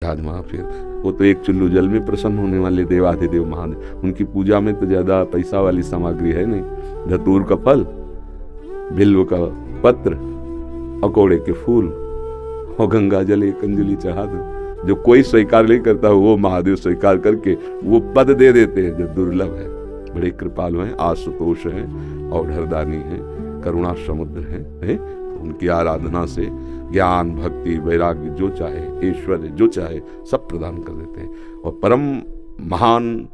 आज वहाँ फिर वो तो एक चुल्लू जल में प्रसन्न होने वाले देवाधिदेव महादेव, उनकी पूजा में तो ज्यादा पैसा वाली सामग्री है नहीं। धतूर का फल, बिल्व का पत्र, अकोड़े के फूल और गंगा जल एक अंजलि चढ़ा दो। जो कोई स्वीकार नहीं करता वो महादेव स्वीकार करके वो पद दे देते हैं जो दुर्लभ है। बड़े कृपालु हैं, आशुतोष हैं, औढ़रदानी हैं, करुणा समुद्र हैं। तो उनकी आराधना से ज्ञान, भक्ति, वैराग्य जो चाहे, ऐश्वर्य जो चाहे सब प्रदान कर देते हैं। और परम महान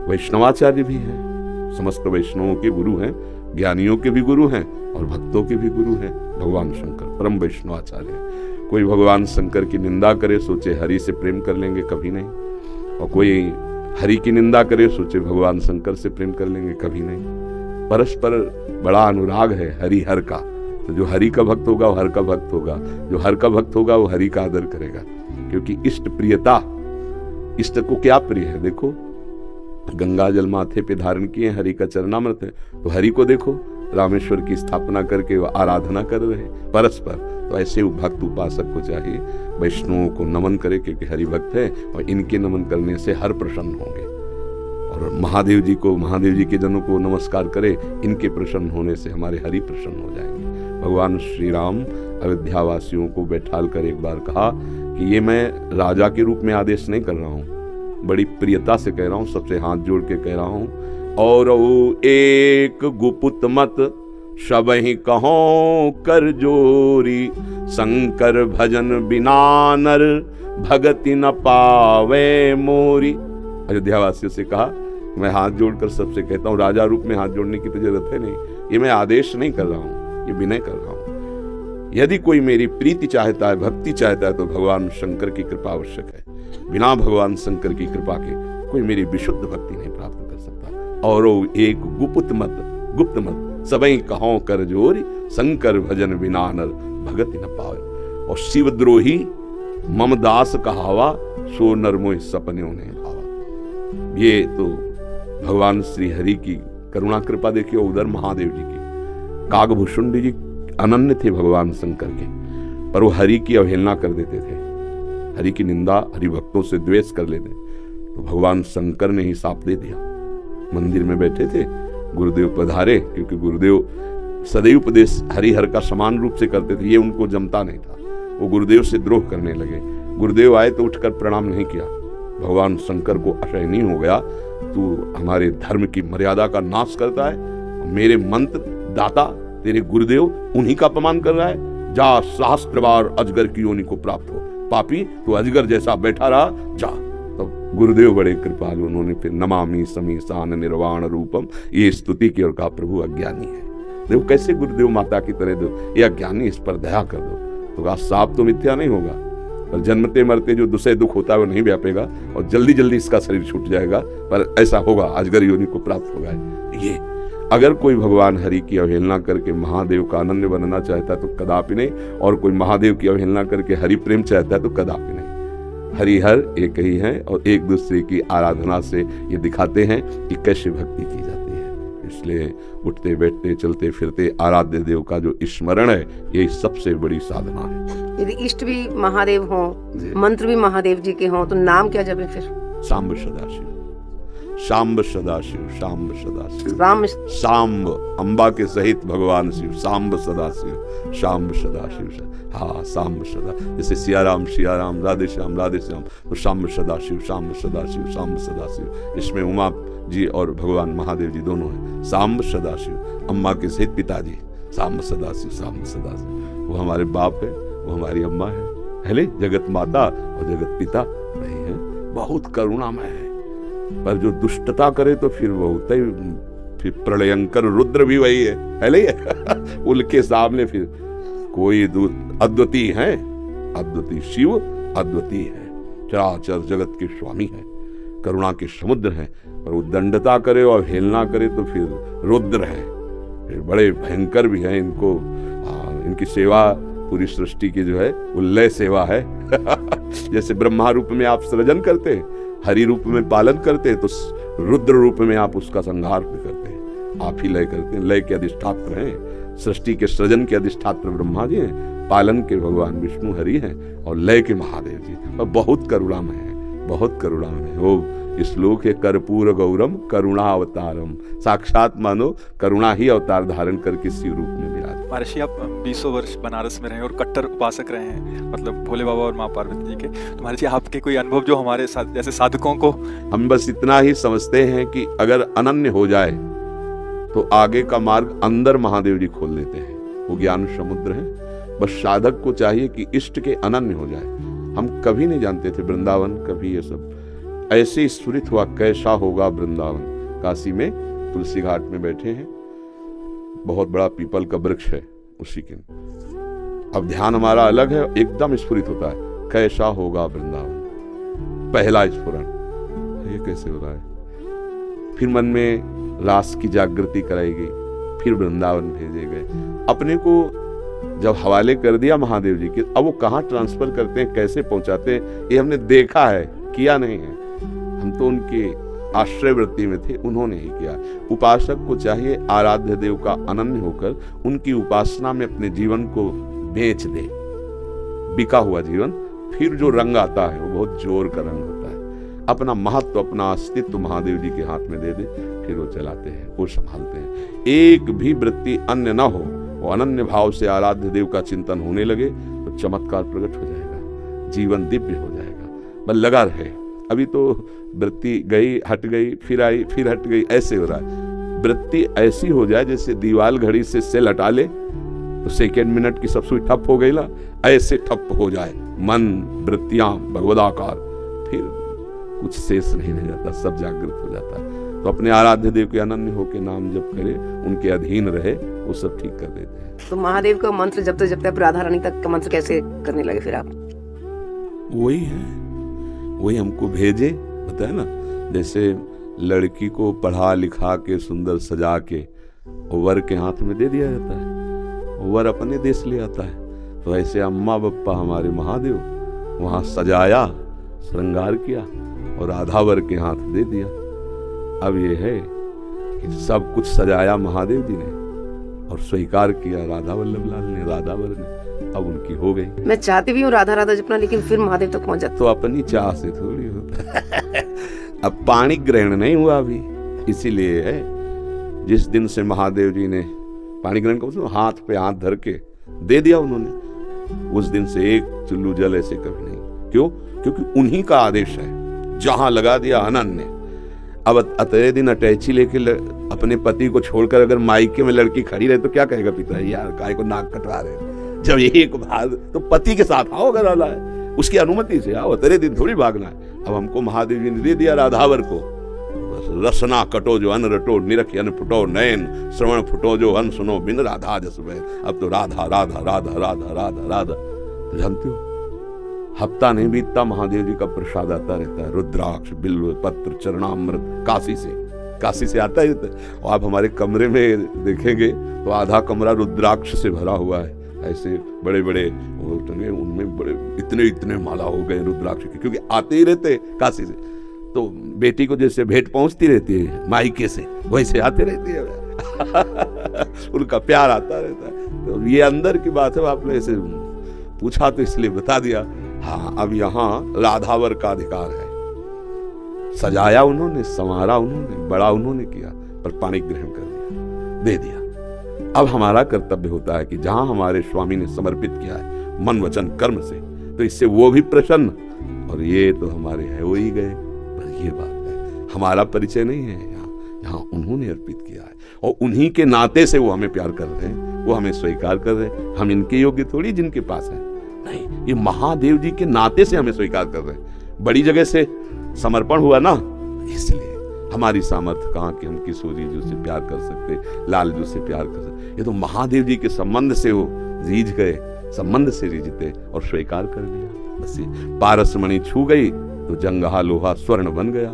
वैष्णवाचार्य भी हैं, समस्त वैष्णवों के गुरु हैं, ज्ञानियों के भी गुरु हैं और भक्तों के भी गुरु हैं। भगवान शंकर परम वैष्णवाचार्य हैं। कोई भगवान शंकर की निंदा करे सोचे हरि से प्रेम कर लेंगे, कभी नहीं। और कोई हरि की निंदा करे सोचे भगवान शंकर से प्रेम कर लेंगे, कभी नहीं। परस्पर बड़ा अनुराग है हरि हर का। तो जो हरि का भक्त होगा वो हर का भक्त होगा, जो हर का भक्त होगा वो हरि का आदर करेगा। क्योंकि इष्ट प्रियता, इष्ट को क्या प्रिय है? देखो गंगा जल माथे पे धारण किए, हरि का चरणामृत है, तो हरि को देखो रामेश्वर की स्थापना करके वो आराधना कर रहे हैं परस्पर। तो ऐसे भक्त उपासक को चाहिए वैष्णवों को नमन करे, क्योंकि हरि भक्त है और इनके नमन करने से हर प्रसन्न होंगे। और महादेव जी को, महादेव जी के जनों को नमस्कार करे, इनके प्रसन्न होने से हमारे हरि प्रसन्न हो जाएंगे। भगवान श्री राम अयोध्या वासियों को बैठाल कर एक बार कहा कि ये मैं राजा के रूप में आदेश नहीं कर रहा हूँ, बड़ी प्रियता से कह रहा हूँ, सबसे हाथ जोड़ के कह रहा हूँ। और एक गुपुत मत सबहि कहो कर जोरी, शंकर भजन बिना नर भगति न पावे मोरी। अयोध्या वासियों से कहा मैं हाथ जोड़कर सबसे कहता हूँ, राजा रूप में हाथ जोड़ने की तो जरूरत है नहीं, ये मैं आदेश नहीं कर रहा हूँ, ये विनय कर रहा हूँ। यदि कोई मेरी प्रीति चाहता है, भक्ति चाहता है, तो भगवान शंकर की कृपा आवश्यक है। बिना भगवान शंकर की कृपा के कोई मेरी विशुद्ध भक्ति नहीं प्राप्त कर सकता। और एक गुप्त मत सबई कहो कर जोरी, शंकर भजन बिना नर भगति न पावे। और शिवद्रोही मम दास कहावा, सो नर मोह सपने उन्हें भावा। ये तो भगवान श्री हरि की करुणा कृपा देखिए। उधर महादेव जी की, कागभूषुंडी जी अनन्य थे भगवान शंकर के, पर वो हरि की अवहेलना कर देते थे, हरि की निंदा, हरि भक्तों से द्वेष कर लेते। तो भगवान शंकर ने ही साप दे दिया। मंदिर में बैठे थे, गुरुदेव पधारे, क्योंकि गुरुदेव सदैव उपदेश हरिहर का समान रूप से करते थे, ये उनको जमता नहीं था। वो गुरुदेव से द्रोह करने लगे। गुरुदेव आए तो उठकर प्रणाम नहीं किया। भगवान शंकर को असहनीय हो गया, तू हमारे धर्म की मर्यादा का नाश करता है, मेरे मंत्र दाता तेरे गुरुदेव उन्हीं का अपमान कर रहा है। जा सहस्त्र बार अजगर की योनि को प्राप्त हो, पापी तू अजगर जैसा बैठा रहा, जा। तो गुरुदेव बड़े कृपालु, उन्होंने फिर नमामि समीसान निर्वाण रूपम ये स्तुति की और कहा प्रभु अज्ञानी है। देखो कैसे गुरुदेव माता की तरह दो, ये अज्ञानी, इस पर दया कर दो। तो कहा साप तो मिथ्या नहीं होगा, और जन्मते मरते जो दूसरे दुख होता है वो नहीं व्यापेगा, और जल्दी जल्दी इसका शरीर छूट जाएगा, पर ऐसा होगा, अजगर योनि को प्राप्त होगा। ये अगर कोई भगवान हरि की अवहेलना करके महादेव का अनन्य बनना चाहता है तो कदापि नहीं, और कोई महादेव की अवहेलना करके हरि प्रेम चाहता है तो कदापि नहीं। हरिहर एक ही है, और एक दूसरे की आराधना से ये दिखाते हैं कि कैसे भक्ति की जाती है। इसलिए उठते बैठते चलते फिरते आराध्य देव का जो स्मरण है, यही सबसे बड़ी साधना है। यदि इष्ट भी महादेव हो, मंत्र भी महादेव जी के हों, तो नाम क्या जपे फिर? सांब सदाशिव, सांब सदाशिव, सांब सदाशिव, राम सांब, अंबा के सहित भगवान शिव, सांब सदाशिव, सांब सदाशिव। हाँ, सांब सदा, जैसे सियाराम सियाराम, राधे श्याम राधे श्याम, तो सांब सदाशिव, सांब सदाशिव, सांब सदाशिव। इसमें उमा जी और भगवान महादेव जी दोनों हैं। सांब सदाशिव, अम्मा के सहित पिताजी, सांब सदाशिव, सांब सदाशिव। वो हमारे बाप है, वो हमारी अम्मा है ले, जगत माता और जगत पिता वही है। बहुत करुणामय है, पर जो दुष्टता करे तो फिर वो होता ही, फिर प्रलयंकर रुद्र भी वही है ले। उनके सामने फिर कोई अद्वितीय है, अद्वितीय शिव अद्वितीय है, चराचर जगत के स्वामी है, करुणा के समुद्र है। पर वो दंडता करे और हेलना करे तो फिर रुद्र है, फिर बड़े भयंकर भी है। इनको इनकी सेवा पूरी सृष्टि की जो है वो लय सेवा है। जैसे ब्रह्मा रूप में आप सृजन करते हैं, हरि रूप में पालन करते हैं, तो रुद्र रूप में आप उसका संहार भी करते हैं। आप ही लय करते हैं, लय के अधिष्ठात्र हैं, सृष्टि के सृजन के अधिष्ठात्र ब्रह्मा जी हैं, पालन के भगवान विष्णु हरि हैं और लय के महादेव जी, और बहुत करुणामय है, बहुत करुणामय है। वो श्लोक है कर्पूर गौरम करुणा अवतारम, साक्षात मानो करुणा ही अवतार धारण करके शिव रूप में विराज। महर्षि आप 20 वर्ष बनारस में रहे और कट्टर उपासक रहे हैं, मतलब भोले बाबा और माँ पार्वती जी के। तो महर्षि आपके कोई अनुभव जो हमारे साथ जैसे साधकों को, हम बस इतना ही समझते हैं कि अगर अनन्य हो जाए तो आगे का मार्ग अंदर महादेव जी खोल देते हैं, वो ज्ञान समुद्र है। बस साधक को चाहिए कि इष्ट के अनन्य हो जाए। हम कभी नहीं जानते थे वृंदावन, कभी ये सब ऐसे स्फुरित हुआ कैसा होगा वृंदावन। काशी में तुलसी घाट में बैठे हैं, बहुत बड़ा पीपल का वृक्ष है उसी के, अब ध्यान हमारा अलग है, एकदम स्फुरित होता है कैसा होगा वृंदावन, पहला स्फुरन, ये कैसे हो रहा है। फिर मन में रास की जागृति कराई गई, फिर वृंदावन भेजे गए। अपने को जब हवाले कर दिया महादेव जी के, अब वो कहाँ ट्रांसफर करते हैं, कैसे पहुंचाते हैं, ये हमने देखा है, किया नहीं है। हम तो उनके आश्रय वृत्ति में थे, उन्होंने ही किया। उपासक को चाहिए आराध्य देव का अनन्य होकर उनकी उपासना में अपने जीवन को बेच दे, बिका हुआ जीवन। फिर जो रंग आता है वो बहुत जोर का रंग होता है। अपना महत्व, अपना अस्तित्व महादेव जी के हाथ में दे दे, फिर वो चलाते हैं, वो संभालते हैं। एक भी वृत्ति अन्य न हो, वो अनन्य भाव से आराध्य देव का चिंतन होने लगे तो चमत्कार प्रकट हो जाएगा, जीवन दिव्य हो जाएगा। बस लगा रहे। अभी तो वृत्ति गई, हट गई, फिर आई, फिर हट गई, ऐसे हो रहा है। वृत्ति ऐसी हो जाए जैसे दीवार घड़ी से सेल हटा ले तो सेकेंड मिनट की सब सुई ठप हो गई ला, ऐसे ठप हो जाए मन, वृत्तियां भगवदाकार, फिर कुछ शेष नहीं रह जाता, सब जागृत हो जाता है। तो अपने आराध्य देव के अनन्य होके नाम जप करे, उनके अधीन रहे, वो सब ठीक कर देते हैं। तो महादेव का मंत्र जपते जपते राधा रानी तक का मंत्र कैसे करने लगे फिर आप? वही है, वही हमको भेजे, बताया ना, जैसे लड़की को पढ़ा लिखा के सुंदर सजा के वर के हाथ में दे दिया जाता है, वर अपने देश ले आता है। तो ऐसे अम्मा बप्पा हमारे महादेव वहां सजाया, श्रृंगार किया और राधा वर के हाथ दे दिया। अब ये है कि सब कुछ सजाया महादेव जी ने और स्वीकार किया राधा वल्लभ लाल ने, राधा वर ने, अब उनकी हो गई। मैं चाहती भी हूँ राधा राधा जपना, लेकिन फिर महादेव तक पहुंच जाता। तो अपनी चाह से थोड़ी होता है। अब पाणी ग्रहण नहीं हुआ अभी, इसीलिए है जिस दिन से महादेव जी ने पाणी ग्रहण को हाथ पे हाथ धर के दे दिया उन्होंने, उस दिन से एक चुल्लू जल ऐसे कभी नहीं। क्यों? क्योंकि उन्हीं का आदेश है, जहां लगा दिया अनन्य। अब अतरे दिन अटैची लेके अपने पति को छोड़कर अगर मायके में लड़की खड़ी रहे तो क्या कहेगा पिता, यार काय को नाक कटवा रहे। जब एक भाग तो पति के साथ आओ, अगर वाला है उसकी अनुमति से आओ, तेरे दिन थोड़ी भागना है। अब हमको महादेव जी ने दे दिया राधावर को, बस रसना कटो जो अन रटो, निरख अन फुटो नयन, श्रवण फुटो जो अन सुनो, बिन राधा जस बैन। अब तो राधा राधा राधा राधा राधा राधा। तो जानते हो हफ्ता नहीं बीतता महादेव जी का प्रसाद आता रहता है, रुद्राक्ष, बिल्व पत्र, चरणामृत, काशी से आता है। और आप हमारे कमरे में देखेंगे तो आधा कमरा रुद्राक्ष से भरा हुआ है, ऐसे बड़े बड़े उनमें बड़े इतने माला हो गए रुद्राक्ष के, क्योंकि आते ही रहते काशी से। तो बेटी को जैसे भेंट पहुंचती रहती है मायके से, वैसे आते रहती है। उनका प्यार आता रहता है। तो ये अंदर की बात है, आपने ऐसे पूछा तो इसलिए बता दिया। हाँ, अब यहाँ राधावर का अधिकार है। सजाया उन्होंने, संवारा उन्होंने, बड़ा उन्होंने किया, पर पाणी ग्रहण कर दिया, दे दिया। अब हमारा कर्तव्य होता है कि जहां हमारे स्वामी ने समर्पित किया है मन वचन कर्म से, तो इससे वो भी प्रसन्न, और ये तो हमारे है वो ही गए। पर ये बात है, हमारा परिचय नहीं है यहाँ उन्होंने अर्पित किया है, और उन्हीं के नाते से वो हमें प्यार कर रहे हैं, वो हमें स्वीकार कर रहे हैं। हम इनके योग्य थोड़ी जिनके पास है, नहीं, ये महादेव जी के नाते से हमें स्वीकार कर रहे हैं। बड़ी जगह से समर्पण हुआ ना, इसलिए हमारी सामर्थ्य कहाँ कि हम किशोरी जी से प्यार कर सकते, लाल जी से प्यार कर सकते। ये तो महादेव जी के संबंध से वो रीझ गए, संबंध से रीझते और स्वीकार कर लिया। बस ये पारसमणि छू गई तो जंगहा लोहा स्वर्ण बन गया,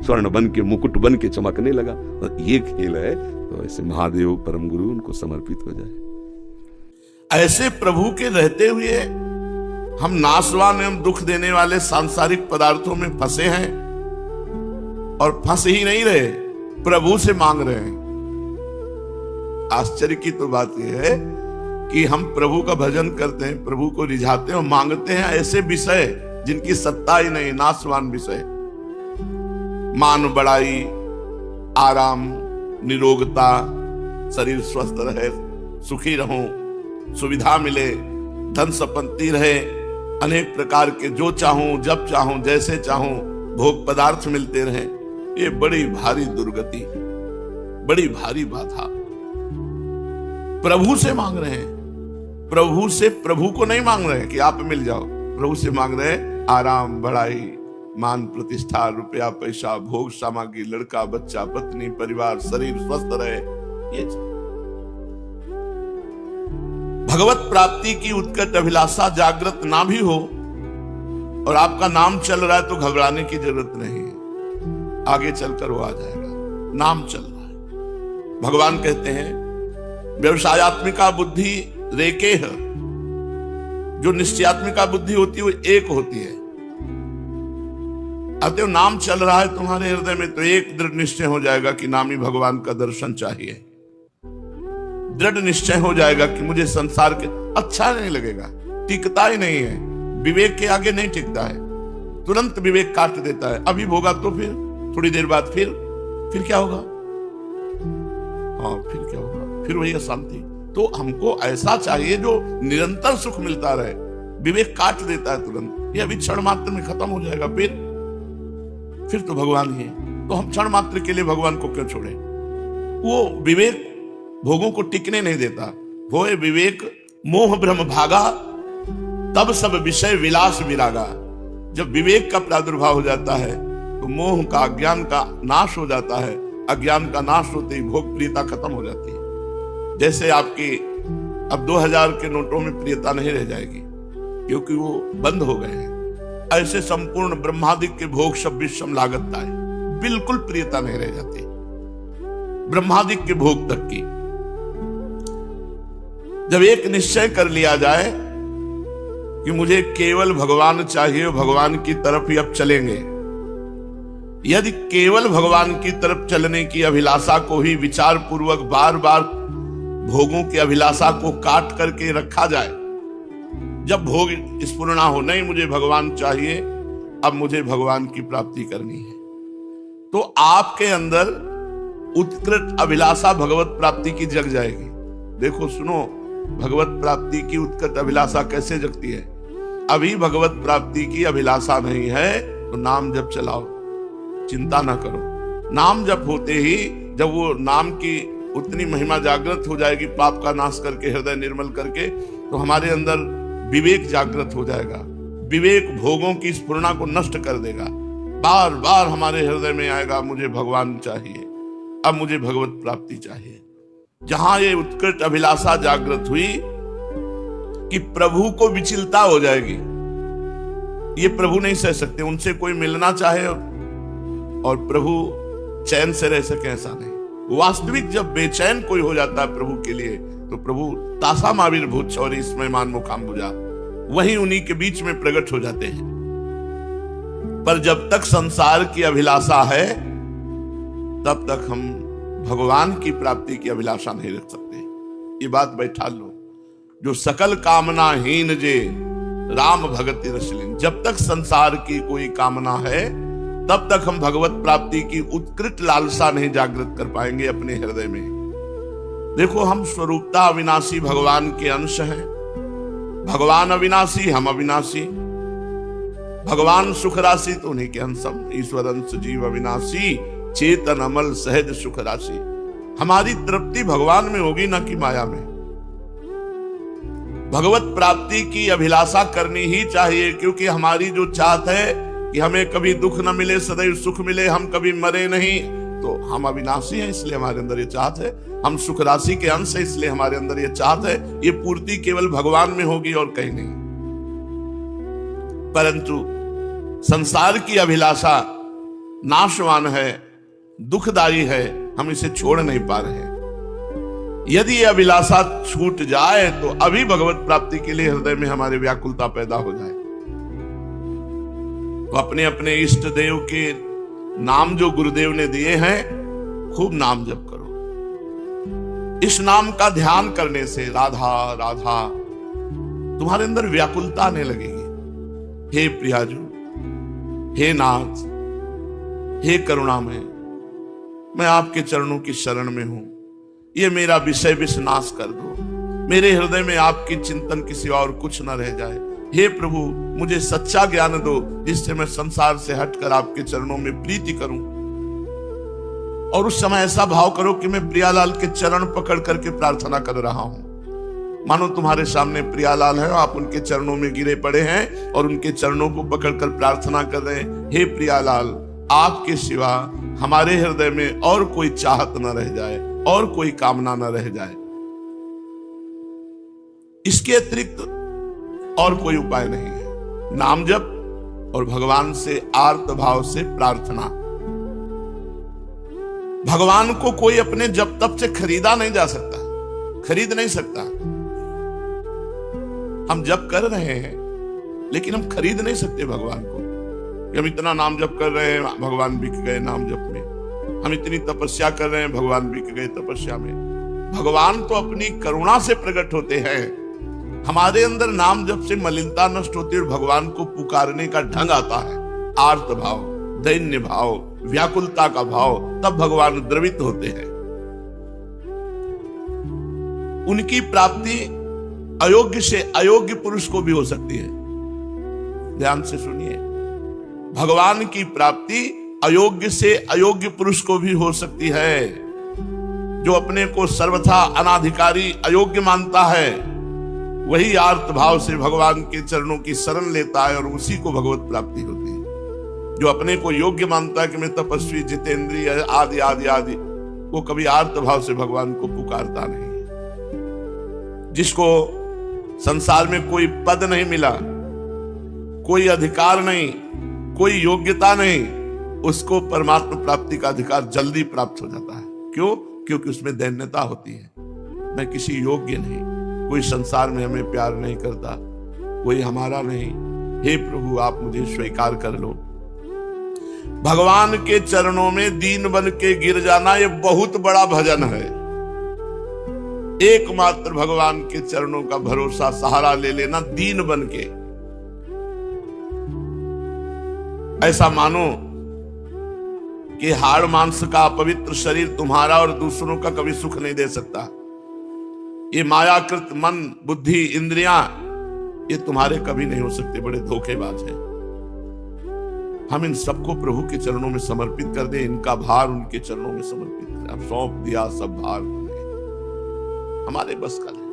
स्वर्ण बन के मुकुट बन के चमकने लगा। तो ये खेल है, तो ऐसे महादेव परम गुरु उनको समर्पित हो जाए। ऐसे प्रभु के रहते हुए हम नाशवान एवं दुख देने वाले सांसारिक पदार्थों में फंसे हैं, और फंस ही नहीं रहे, प्रभु से मांग रहे हैं। आश्चर्य की तो बात यह है कि हम प्रभु का भजन करते हैं, प्रभु को रिझाते हैं और मांगते हैं ऐसे विषय जिनकी सत्ता ही नहीं, नाशवान विषय, मान बढ़ाई, आराम, निरोगता, शरीर स्वस्थ रहे, सुखी रहूं, सुविधा मिले, धन संपत्ति रहे, अनेक प्रकार के जो चाहूं, जब चाहूं, जैसे चाहूं भोग पदार्थ मिलते रहे। ये बड़ी भारी दुर्गति, बड़ी भारी बाधा। प्रभु से मांग रहे हैं, प्रभु से प्रभु को नहीं मांग रहे हैं कि आप मिल जाओ, प्रभु से मांग रहे हैं आराम, बढ़ाई, मान प्रतिष्ठा, रुपया पैसा, भोग सामग्री, लड़का बच्चा, पत्नी, परिवार, शरीर स्वस्थ रहे। ये भगवत प्राप्ति की उत्कट अभिलाषा जागृत ना भी हो और आपका नाम चल रहा है तो घबराने की जरूरत नहीं है, आगे चलकर वो आ जाएगा। नाम चल रहा है। भगवान कहते हैं व्यवसायत्मिका बुद्धि रेके है, जो निश्चयात्मिका बुद्धि होती है वो एक होती है। अतः नाम चल रहा है तुम्हारे हृदय में तो एक दृढ़ निश्चय हो जाएगा कि नामी भगवान का दर्शन चाहिए। दृढ़ निश्चय हो जाएगा कि मुझे संसार के अच्छा नहीं लगेगा, टिकता ही नहीं है, विवेक के आगे नहीं टिकता है, तुरंत विवेक काट देता है। अभी भोगा तो फिर थोड़ी देर बाद फिर क्या होगा? हाँ, फिर क्या होगा? फिर वही अशांति। तो हमको ऐसा चाहिए जो निरंतर सुख मिलता रहे। विवेक काट देता है तुरंत, ये अभी क्षण मात्र में खत्म हो जाएगा, फिर तो भगवान ही है। तो हम क्षण मात्र के लिए भगवान को क्यों छोड़े? वो विवेक भोगों को टिकने नहीं देता। वो विवेक मोह भ्रम भागा, तब सब विषय विलास विरागा। जब विवेक का प्रादुर्भाव हो जाता है तो मोह का, अज्ञान का नाश हो जाता है। अज्ञान का नाश होते ही भोग प्रियता खत्म हो जाती है। जैसे आपकी अब 2000 के नोटों में प्रियता नहीं रह जाएगी क्योंकि वो बंद हो गए हैं। ऐसे संपूर्ण ब्रह्मादिक के भोग सब विषम लागत है, बिल्कुल प्रियता नहीं रह जाती ब्रह्मादिक के भोग तक की। जब एक निश्चय कर लिया जाए कि मुझे केवल भगवान चाहिए, भगवान की तरफ ही अब चलेंगे। यदि केवल भगवान की तरफ चलने की अभिलाषा को ही विचार पूर्वक बार बार भोगों की अभिलाषा को काट करके रखा जाए, जब भोग स्फुरना हो, नहीं मुझे भगवान चाहिए, अब मुझे भगवान की प्राप्ति करनी है, तो आपके अंदर उत्कृष्ट अभिलाषा भगवत प्राप्ति की जग जाएगी। देखो सुनो, भगवत प्राप्ति की उत्कट अभिलाषा कैसे जगती है? अभी भगवत प्राप्ति की अभिलाषा नहीं है तो नाम जप चलाओ, चिंता ना करो। नाम जप होते ही जब वो नाम की उतनी महिमा जागृत हो जाएगी, पाप का नाश करके, हृदय निर्मल करके, तो हमारे अंदर विवेक जागृत हो जाएगा। विवेक भोगों की स्फुरना को नष्ट कर देगा। बार बार हमारे हृदय में आएगा मुझे भगवान चाहिए, अब मुझे भगवत प्राप्ति चाहिए। जहां ये उत्कृष्ट अभिलाषा जागृत हुई कि प्रभु को विचलता हो जाएगी, ये प्रभु नहीं सह सकते। उनसे कोई मिलना चाहे और प्रभु चैन से रह सके, ऐसा नहीं। वास्तविक जब बेचैन कोई हो जाता है प्रभु के लिए तो प्रभु तासा माविर भूत छौरी इसमें मान मुखाम बुझा, वही उन्हीं के बीच में प्रकट हो जाते हैं। पर जब तक संसार की अभिलाषा है तब तक हम भगवान की प्राप्ति की अभिलाषा नहीं रख सकते। ये बात बैठा लो। जो सकल कामना हीन जे राम भगति रसलीन, जब तक संसार की कोई कामना है तब तक हम भगवत प्राप्ति की उत्कृष्ट लालसा नहीं जागृत कर पाएंगे अपने हृदय में। देखो, हम स्वरूपता अविनाशी भगवान के अंश हैं। भगवान अविनाशी, हम अविनाशी। भगवान सुख राशि तो उन्हीं के अंश हम। ईश्वर अंश जीव अविनाशी, चेतन अमल सहज सुख राशि। हमारी तृप्ति भगवान में होगी ना कि माया में। भगवत प्राप्ति की अभिलाषा करनी ही चाहिए, क्योंकि हमारी जो चाहत है कि हमें कभी दुख न मिले, सदैव सुख मिले, हम कभी मरे नहीं, तो हम अविनाशी हैं इसलिए हमारे अंदर ये चाहत है। हम सुख राशि के अंश है इसलिए हमारे अंदर ये चाहत है। ये पूर्ति केवल भगवान में होगी और कहीं नहीं। परंतु संसार की अभिलाषा नाशवान है, दुखदायी है, हम इसे छोड़ नहीं पा रहे हैं। यदि ये अभिलाषा छूट जाए तो अभी भगवत प्राप्ति के लिए हृदय में हमारे व्याकुलता पैदा हो जाए। तो अपने अपने इष्ट देव के नाम जो गुरुदेव ने दिए हैं, खूब नाम जप करो। इस नाम का ध्यान करने से राधा राधा तुम्हारे अंदर व्याकुलता आने लगेगी। हे प्रियाजू, हे नाथ, हे करुणामय, मैं आपके चरणों की शरण में हूं। ये मेरा विषय विष नाश कर दो। मेरे हृदय में आपकी चिंतन के सिवा और कुछ न रह जाए। हे प्रभु, मुझे सच्चा ज्ञान दो जिससे मैं संसार से हटकर आपके चरणों में प्रीति करूं। और उस समय ऐसा भाव करो कि मैं प्रियालाल के चरण पकड़ करके प्रार्थना कर रहा हूं। मानो तुम्हारे सामने प्रियालाल है, आप उनके चरणों में गिरे पड़े हैं और उनके चरणों को पकड़कर प्रार्थना कर रहे हैं। हे प्रियालाल, आपके सिवा हमारे हृदय में और कोई चाहत न रह जाए और कोई कामना न रह जाए। इसके अतिरिक्त और कोई उपाय नहीं है। नाम जप और भगवान से आर्त भाव से प्रार्थना। भगवान को कोई अपने जप तप से खरीदा नहीं जा सकता, खरीद नहीं सकता। हम जप कर रहे हैं लेकिन हम खरीद नहीं सकते भगवान को। हम इतना नाम जप कर रहे हैं, भगवान बिक गए नाम जप में। हम इतनी तपस्या कर रहे हैं, भगवान बिक गए तपस्या में। भगवान तो अपनी करुणा से प्रकट होते हैं। हमारे अंदर नाम जप से मलिनता नष्ट होती है और भगवान को पुकारने का ढंग आता है। आर्त भाव, दैन्य भाव, व्याकुलता का भाव, तब भगवान द्रवित होते हैं। उनकी प्राप्ति अयोग्य से अयोग्य पुरुष को भी हो सकती है। ध्यान से सुनिए, भगवान की प्राप्ति अयोग्य से अयोग्य पुरुष को भी हो सकती है। जो अपने को सर्वथा अनाधिकारी अयोग्य मानता है, वही आर्त भाव से भगवान के चरणों की शरण लेता है और उसी को भगवत प्राप्ति होती है। जो अपने को योग्य मानता है कि मैं तपस्वी, जितेंद्रिय आदि आदि आदि, वो कभी आर्त भाव से भगवान को पुकारता नहीं है। जिसको संसार में कोई पद नहीं मिला, कोई अधिकार नहीं, कोई योग्यता नहीं, उसको परमात्मा प्राप्ति का अधिकार जल्दी प्राप्त हो जाता है। क्यों? क्योंकि उसमें दैन्यता होती है। मैं किसी योग्य नहीं, कोई संसार में हमें प्यार नहीं करता, कोई हमारा नहीं। हे प्रभु, आप मुझे स्वीकार कर लो। भगवान के चरणों में दीन बन के गिर जाना, ये बहुत बड़ा भजन है। एकमात्र भगवान के चरणों का भरोसा सहारा ले लेना, दीन बन के। ऐसा मानो कि हाड़ मांस का अपवित्र शरीर तुम्हारा और दूसरों का कभी सुख नहीं दे सकता। ये मायाकृत मन, बुद्धि, इंद्रियां, ये तुम्हारे कभी नहीं हो सकते। बड़े धोखेबाज हैं। हम इन सबको प्रभु के चरणों में समर्पित कर दें। इनका भार उनके चरणों में समर्पित करें। अब सौंप दिया सब भार तुम्हें, हमारे बस का नहीं।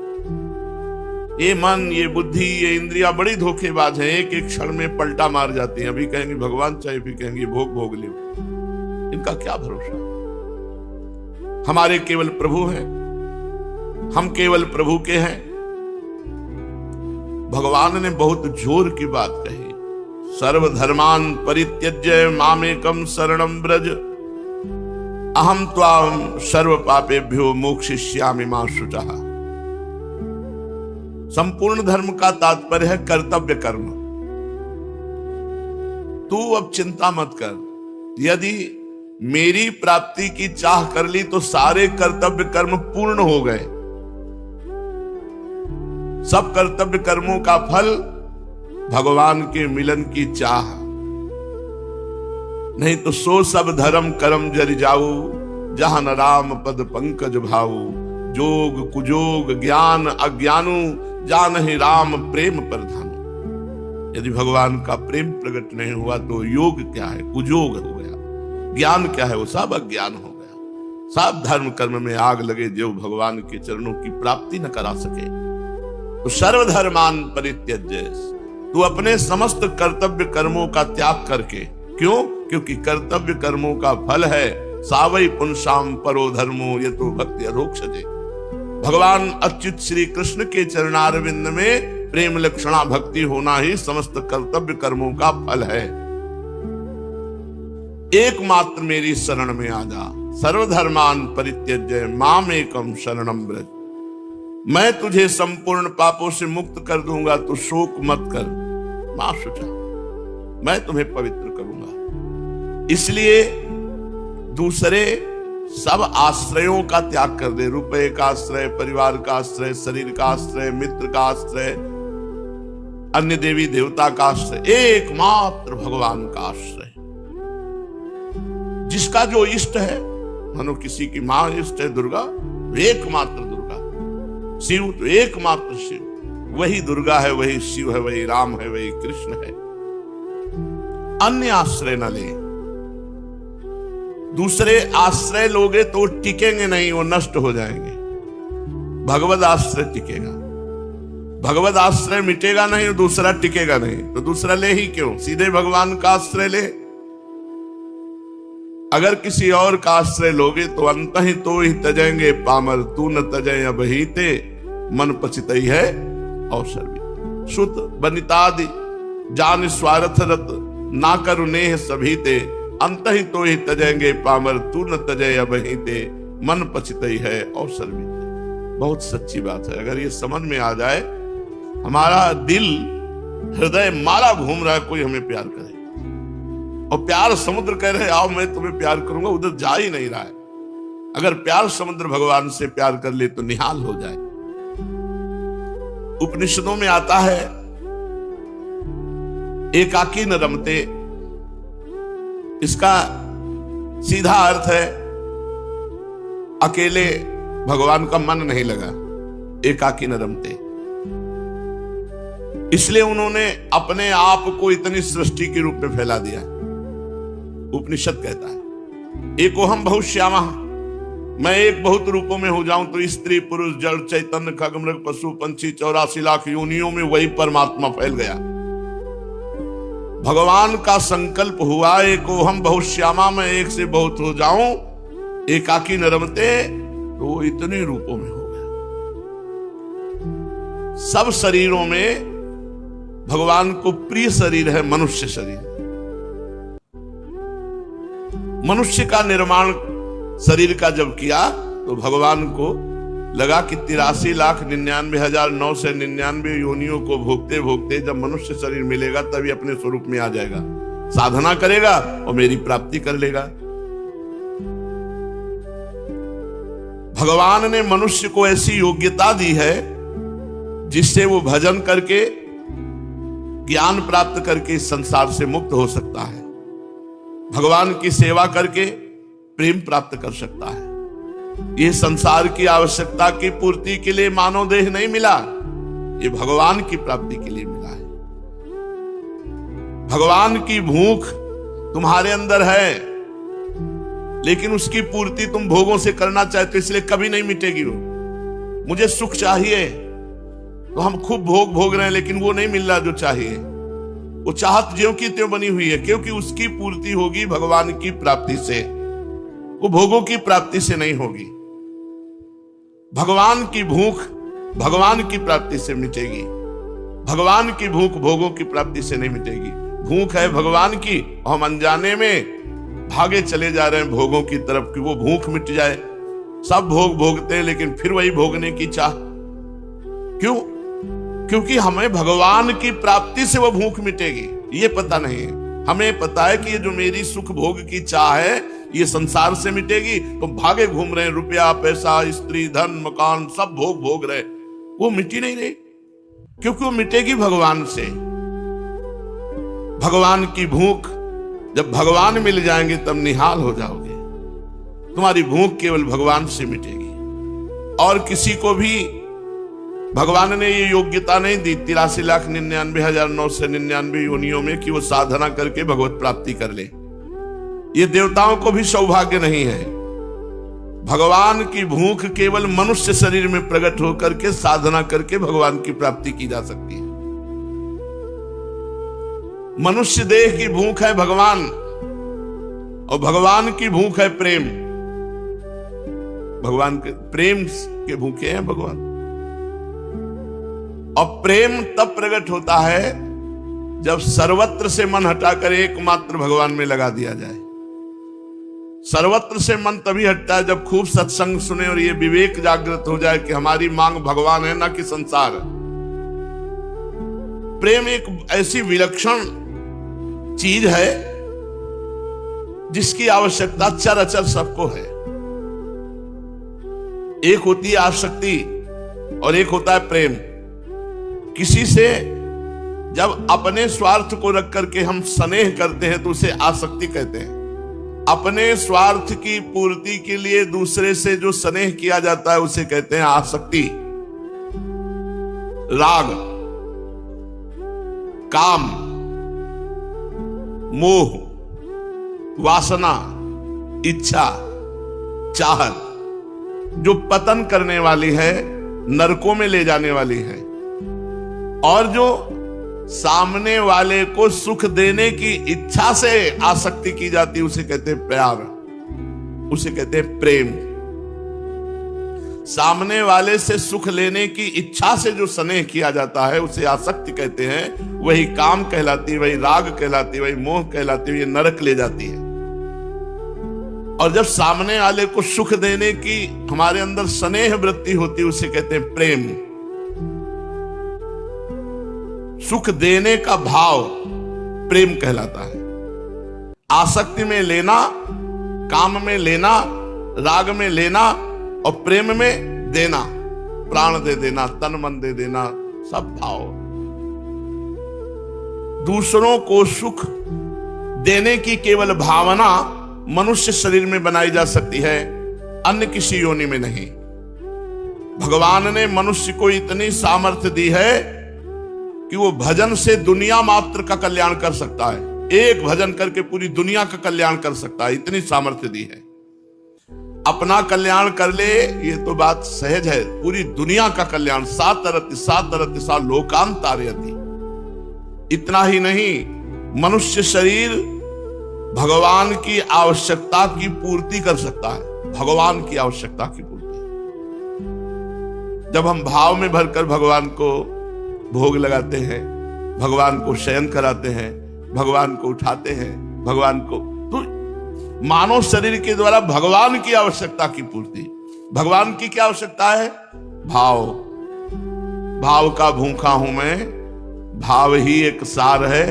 ये मन, ये बुद्धि, ये इंद्रियां बड़ी धोखेबाज हैं। एक एक क्षण में पलटा मार जाती हैं। अभी कहेंगे भगवान चाहिए, फिर कहेंगे भोग भोग ले। इनका क्या भरोसा? हमारे केवल प्रभु हैं, हम केवल प्रभु के हैं। भगवान ने बहुत जोर की बात कही, सर्वधर्मान परित्यज्य मामेकम शरणं व्रज, अहम त्वाम सर्व पापेभ्यो मोक्षयिष्यामि मा शुचः। संपूर्ण धर्म का तात्पर्य है कर्तव्य कर्म। तू अब चिंता मत कर। यदि मेरी प्राप्ति की चाह कर ली तो सारे कर्तव्य कर्म पूर्ण हो गए। सब कर्तव्य कर्मों का फल भगवान के मिलन की चाह। नहीं तो सो सब धर्म कर्म जरि जाऊ, जहां न राम पद पंकज भाऊ। जोग कुजोग ज्ञान अज्ञानु, जानहि राम प्रेम प्रधानु। यदि भगवान का प्रेम प्रकट नहीं हुआ तो योग क्या है? कुजोग हो गया। ज्ञान क्या है? वो सब अज्ञान हो गया। सब धर्म कर्म में आग लगे जो भगवान के चरणों की प्राप्ति न करा सके। तो सर्वधर्मान परित्यज्य, तू अपने समस्त कर्तव्य कर्मों का त्याग करके। क्यों? क्योंकि कर्तव्य कर्मों का फल है सावई पुंसाम परो धर्मो ये तो भक्ति अधोक्षजे। भगवान अच्युत श्री कृष्ण के चरणारविंद में प्रेम लक्षणा भक्ति होना ही समस्त कर्तव्य कर्मों का फल है। एकमात्र मेरी शरण में आ जा। सर्वधर्मान परित्यज्य मामेकम शरणं व्रज। मैं तुझे संपूर्ण पापों से मुक्त कर दूंगा, तो शोक मत कर। मां शुचा, मैं तुम्हें पवित्र करूंगा। इसलिए दूसरे सब आश्रयों का त्याग कर दे, रुपए का आश्रय, परिवार का आश्रय, शरीर का आश्रय, मित्र का आश्रय, अन्य देवी देवता का आश्रय, एकमात्र भगवान का आश्रय। जिसका जो इष्ट है, मानो किसी की मां इष्ट है दुर्गा, एकमात्र दुर्गा, शिव तो एकमात्र शिव, वही दुर्गा है, वही शिव है, वही राम है, वही कृष्ण है। अन्य आश्रय न ले। दूसरे आश्रय लोगे तो टिकेंगे नहीं, वो नष्ट हो जाएंगे। भगवद आश्रय टिकेगा। भगवद आश्रय मिटेगा नहीं और दूसरा टिकेगा नहीं, तो दूसरा ले ही क्यों, सीधे भगवान का आश्रय ले। अगर किसी और का आश्रय लोगे तो अंतहि तो ही तजेंगे पामर, तू न तजय अबहिते, मन पचितई है अवसर भी। श्रुत बनितादि जान स्वार्थ रत, ना करु नेह सभीते, अंतहि तो ही तजेंगे पामर, तू न तजय अबहिते, मन पचितई है अवसर भी। बहुत सच्ची बात है। अगर ये समझ में आ जाए, हमारा दिल हृदय माला घूम रहा है, कोई हमें प्यार करे, और प्यार समुद्र कह रहे आओ मैं तुम्हें प्यार करूंगा, उधर जा ही नहीं रहा है। अगर प्यार समुद्र भगवान से प्यार कर ले तो निहाल हो जाए। उपनिषदों में आता है एकाकी न रमते, इसका सीधा अर्थ है अकेले भगवान का मन नहीं लगा, एकाकी न रमते। इसलिए उन्होंने अपने आप को इतनी सृष्टि के रूप में फैला दिया। उपनिषद कहता है एकोहम बहुश्यामः, मैं एक बहुत रूपों में हो जाऊं तो स्त्री पुरुष जड़ चैतन्य खग मृग पशु पंछी 84 लाख योनियों में वही परमात्मा फैल गया। भगवान का संकल्प हुआ एकोहम बहुश्यामा, मैं एक से बहुत हो जाऊं, एकाकी न रमते, तो वो इतने रूपों में हो गया। सब शरीरों में भगवान को प्रिय शरीर है मनुष्य शरीर। मनुष्य का निर्माण शरीर का जब किया तो भगवान को लगा कि 83,99,999 योनियों को भोगते भोगते जब मनुष्य शरीर मिलेगा तभी अपने स्वरूप में आ जाएगा, साधना करेगा और मेरी प्राप्ति कर लेगा। भगवान ने मनुष्य को ऐसी योग्यता दी है जिससे वो भजन करके ज्ञान प्राप्त करके इस संसार से मुक्त हो सकता है, भगवान की सेवा करके प्रेम प्राप्त कर सकता है। ये संसार की आवश्यकता की पूर्ति के लिए मानव देह नहीं मिला, ये भगवान की प्राप्ति के लिए मिला है। भगवान की भूख तुम्हारे अंदर है, लेकिन उसकी पूर्ति तुम भोगों से करना चाहते हो, इसलिए कभी नहीं मिटेगी वो। मुझे सुख चाहिए तो हम खूब भोग भोग रहे हैं, लेकिन वो नहीं मिल रहा जो चाहिए। वो चाहत ज्यों की त्यों बनी हुई है, क्योंकि उसकी पूर्ति होगी भगवान की प्राप्ति से, वो भोगों की प्राप्ति से नहीं होगी। भगवान की भूख भगवान की प्राप्ति से मिटेगी, भगवान की भूख भोगों की प्राप्ति से नहीं मिटेगी। भूख है भगवान की, हम अनजाने में भागे चले जा रहे हैं भोगों की तरफ कि वो भूख मिट जाए। सब भोग भोगते हैं लेकिन फिर वही भोगने की चाह। क्यों? क्योंकि हमें भगवान की प्राप्ति से वो भूख मिटेगी ये पता नहीं है। हमें पता है कि ये जो मेरी सुख भोग की चाह है ये संसार से मिटेगी, तो भागे घूम रहे हैं, रुपया पैसा स्त्री धन मकान सब भोग भोग रहे, वो मिटी नहीं रही, क्योंकि वो मिटेगी भगवान से। भगवान की भूख, जब भगवान मिल जाएंगे तब निहाल हो जाओगे। तुम्हारी भूख केवल भगवान से मिटेगी, और किसी को भी भगवान ने ये योग्यता नहीं दी 83,99,999 योनियों में कि वो साधना करके भगवत प्राप्ति कर ले। ये देवताओं को भी सौभाग्य नहीं है। भगवान की भूख केवल मनुष्य शरीर में प्रकट होकर के साधना करके भगवान की प्राप्ति की जा सकती है। मनुष्य देह की भूख है भगवान, और भगवान की भूख है प्रेम। भगवान के प्रेम के भूखे हैं भगवान, और प्रेम तब प्रकट होता है जब सर्वत्र से मन हटाकर एकमात्र भगवान में लगा दिया जाए। सर्वत्र से मन तभी हटता है जब खूब सत्संग सुने और ये विवेक जागृत हो जाए कि हमारी मांग भगवान है ना कि संसार। प्रेम एक ऐसी विलक्षण चीज है जिसकी आवश्यकता चर अचर सबको है। एक होती है आसक्ति और एक होता है प्रेम। किसी से जब अपने स्वार्थ को रख करके हम स्नेह करते हैं तो उसे आसक्ति कहते हैं। अपने स्वार्थ की पूर्ति के लिए दूसरे से जो स्नेह किया जाता है उसे कहते हैं आसक्ति। राग, काम, मोह, वासना, इच्छा, चाहत जो पतन करने वाली है, नरकों में ले जाने वाली है, और जो सामने वाले को सुख देने की इच्छा से आसक्ति की जाती है उसे कहते हैं प्यार, उसे कहते हैं प्रेम। सामने वाले से सुख लेने की इच्छा से जो स्नेह किया जाता है उसे आसक्ति कहते हैं। वही काम कहलाती है, वही राग कहलाती है, वही मोह कहलाती है, ये नरक ले जाती है। और जब सामने वाले को सुख देने की हमारे अंदर स्नेह वृत्ति होती है उसे कहते हैं प्रेम। सुख देने का भाव प्रेम कहलाता है। आसक्ति में लेना, काम में लेना, राग में लेना और प्रेम में देना, प्राण दे देना, तन मन दे देना, सब भाव। दूसरों को सुख देने की केवल भावना मनुष्य शरीर में बनाई जा सकती है, अन्य किसी योनि में नहीं। भगवान ने मनुष्य को इतनी सामर्थ्य दी है कि वो भजन से दुनिया मात्र का कल्याण कर सकता है। एक भजन करके पूरी दुनिया का कल्याण कर सकता है, इतनी सामर्थ्य दी है। अपना कल्याण कर ले ये तो बात सहज है, पूरी दुनिया का कल्याण, सात सा लोकांतारयति। इतना ही नहीं, मनुष्य शरीर भगवान की आवश्यकता की पूर्ति कर सकता है, भगवान की आवश्यकता की पूर्ति। जब हम भाव में भरकर भगवान को भोग लगाते हैं, भगवान को शयन कराते हैं, भगवान को उठाते हैं, भगवान को, तो मानव शरीर के द्वारा भगवान की आवश्यकता की पूर्ति। भगवान की क्या आवश्यकता है? भाव। भाव का भूखा हूं मैं, भाव ही एक सार है।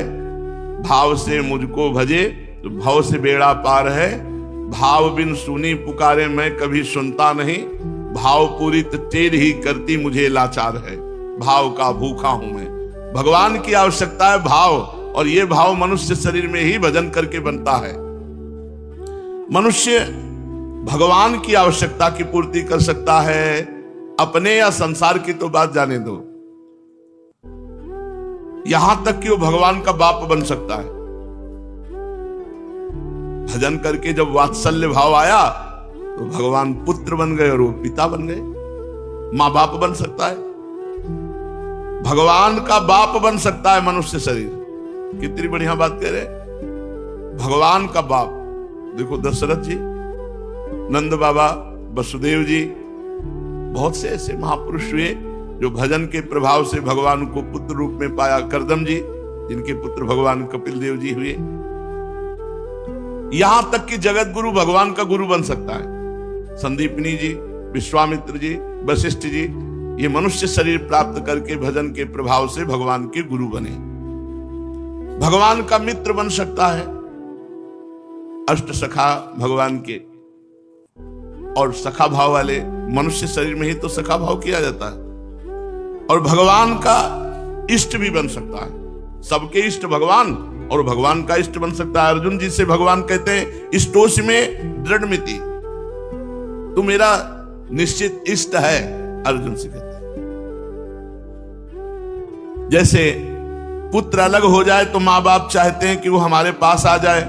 भाव से मुझको भजे तो भव से बेड़ा पार है। भाव बिन सुनी पुकारे मैं कभी सुनता नहीं, भाव पूरी तेरी ही करती मुझे लाचार है। भाव का भूखा हूं मैं। भगवान की आवश्यकता है भाव, और ये भाव मनुष्य शरीर में ही भजन करके बनता है। मनुष्य भगवान की आवश्यकता की पूर्ति कर सकता है, अपने या संसार की तो बात जाने दो, यहां तक कि वो भगवान का बाप बन सकता है। भजन करके जब वात्सल्य भाव आया तो भगवान पुत्र बन गए और वो पिता बन गए, मां बाप बन सकता है, भगवान का बाप बन सकता है मनुष्य शरीर। कितनी बढ़िया बात कह रहे, भगवान का बाप। देखो दशरथ जी, नंद बाबा, वसुदेव जी, बहुत से ऐसे महापुरुष हुए जो भजन के प्रभाव से भगवान को पुत्र रूप में पाया। करदम जी, जिनके पुत्र भगवान कपिल देव जी हुए। यहां तक कि जगत गुरु भगवान का गुरु बन सकता है। संदीपनी जी, विश्वामित्र जी, वशिष्ठ जी, ये मनुष्य शरीर प्राप्त करके भजन के प्रभाव से भगवान के गुरु बने। भगवान का मित्र बन सकता है। अष्ट सखा भगवान के, और सखा भाव वाले मनुष्य शरीर में ही तो सखा भाव किया जाता है। और भगवान का इष्ट भी बन सकता है। सबके इष्ट भगवान, और भगवान का इष्ट बन सकता है। अर्जुन जी से भगवान कहते हैं इष्टोष में दृढ़ मिति, तू मेरा निश्चित इष्ट है, अर्जुन से कहते हैं। जैसे पुत्र अलग हो जाए तो मां बाप चाहते हैं कि वो हमारे पास आ जाए,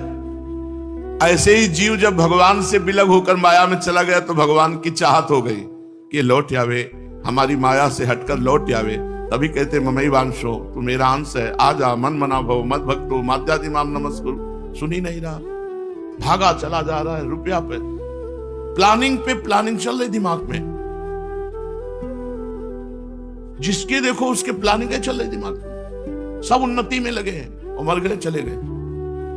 ऐसे ही जीव जब भगवान से बिलग होकर माया में चला गया तो भगवान की चाहत हो गई कि लौट आवे, हमारी माया से हटकर लौट आवे। तभी कहते ममई वांशो, तू मेरा अंश है, आ जा, मन मना भव मत भक्तो माध्यादि माम नमस्कुरु। सुन ही नहीं रहा, भागा चला जा रहा है रुपया पे, प्लानिंग पे प्लानिंग चल रही दिमाग में। जिसके देखो उसके प्लानिंग चल रही दिमाग में, सब उन्नति में लगे हैं और मर गए चले गए।